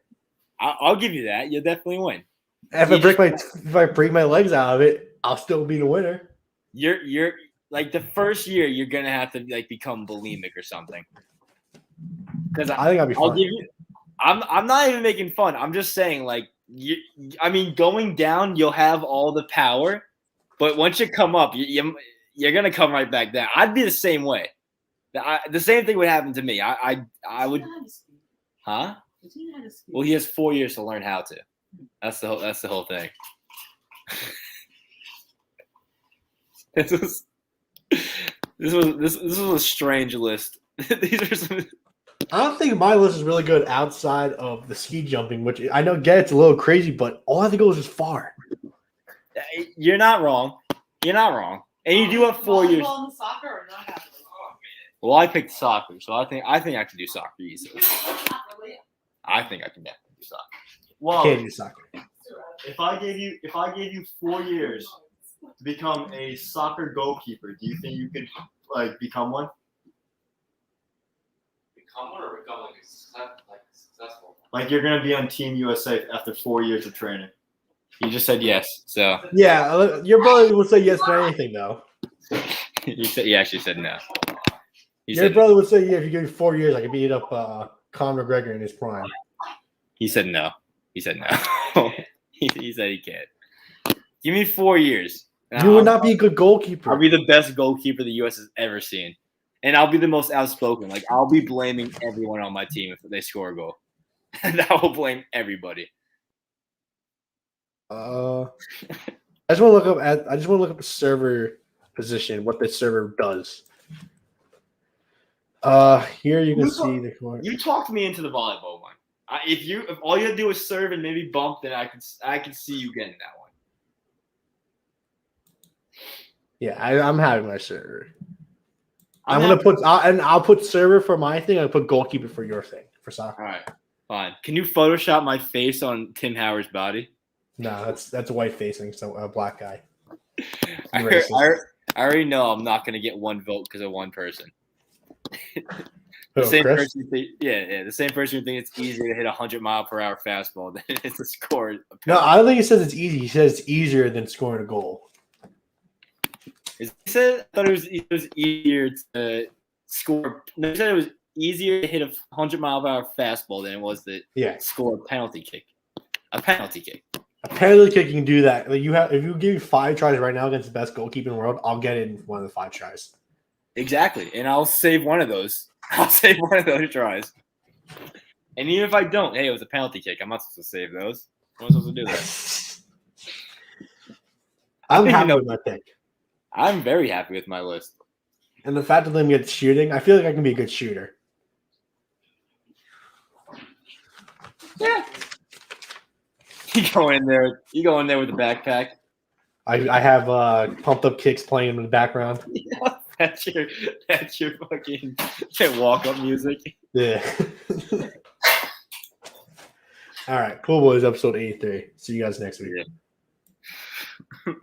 I'll give you that. You'll definitely win. If I break my legs out of it, I'll still be the winner. You're like the first year you're gonna have to like become bulimic or something. Because I think I'll be fine. I'll give you. I'm not even making fun. I'm just saying like. I mean, going down, you'll have all the power, but once you come up, you're gonna come right back down. I'd be the same way. The same thing would happen to me. I would. Huh? Well, he has 4 years to learn how to. That's the whole thing. This was a strange list. These are some. I don't think my list is really good outside of the ski jumping, which I know gets a little crazy, but all I have to go is just far. You're not wrong. You're not wrong. And you do have 4 years. Soccer or not? Well, I picked soccer, so I think I can do soccer easily. I think I can definitely do soccer. Well, can't do soccer. If I gave you 4 years to become a soccer goalkeeper, do you think you could like become one? Become one or become like successful? Like you're gonna be on Team USA after 4 years of training. You just said yes. So Yeah, your brother would say yes to anything, though. he actually said no. Your brother would say, yeah, if you give me 4 years, I could beat up Conor McGregor in his prime. He said no. He said no. he said he can't. Give me 4 years. You would not be a good goalkeeper. I'll be the best goalkeeper the U.S. has ever seen. And I'll be the most outspoken. Like, I'll be blaming everyone on my team if they score a goal. And I will blame everybody. I just want to look up the server position, what the server does. Here you can see the court. You talked me into the volleyball one. If all you had to do is serve and maybe bump, then I could see you getting that one. Yeah, I'm having my server. I'll put server for my thing. I'll put goalkeeper for your thing for soccer. All right, fine. Can you Photoshop my face on Tim Howard's body? No, that's a white facing, so a black guy. I already know I'm not gonna get one vote because of one person. The same person who thinks it's easier to hit 100-mile-per-hour fastball than it is to score. No, I don't think he says it's easy. He says it's easier than scoring a goal. I thought it was easier to score. No, he said it was easier to hit a 100-mile-per-hour fastball than it was to score a penalty kick. A penalty kick. A penalty kick, you can do that. Like if you give me 5 tries right now against the best goalkeeper in the world, I'll get it in one of the 5 tries. Exactly, and I'll save one of those. I'll save one of those tries. And even if I don't, hey, it was a penalty kick. I'm not supposed to save those. I'm not supposed to do that. I'm happy with my pick. I'm very happy with my list. And the fact that let me get shooting, I feel like I can be a good shooter. Yeah. You go in there with the backpack. I have pumped up kicks playing in the background. Yeah, that's your fucking walk up music. Yeah. All right, Cool Boys episode 83. See you guys next week. Yeah.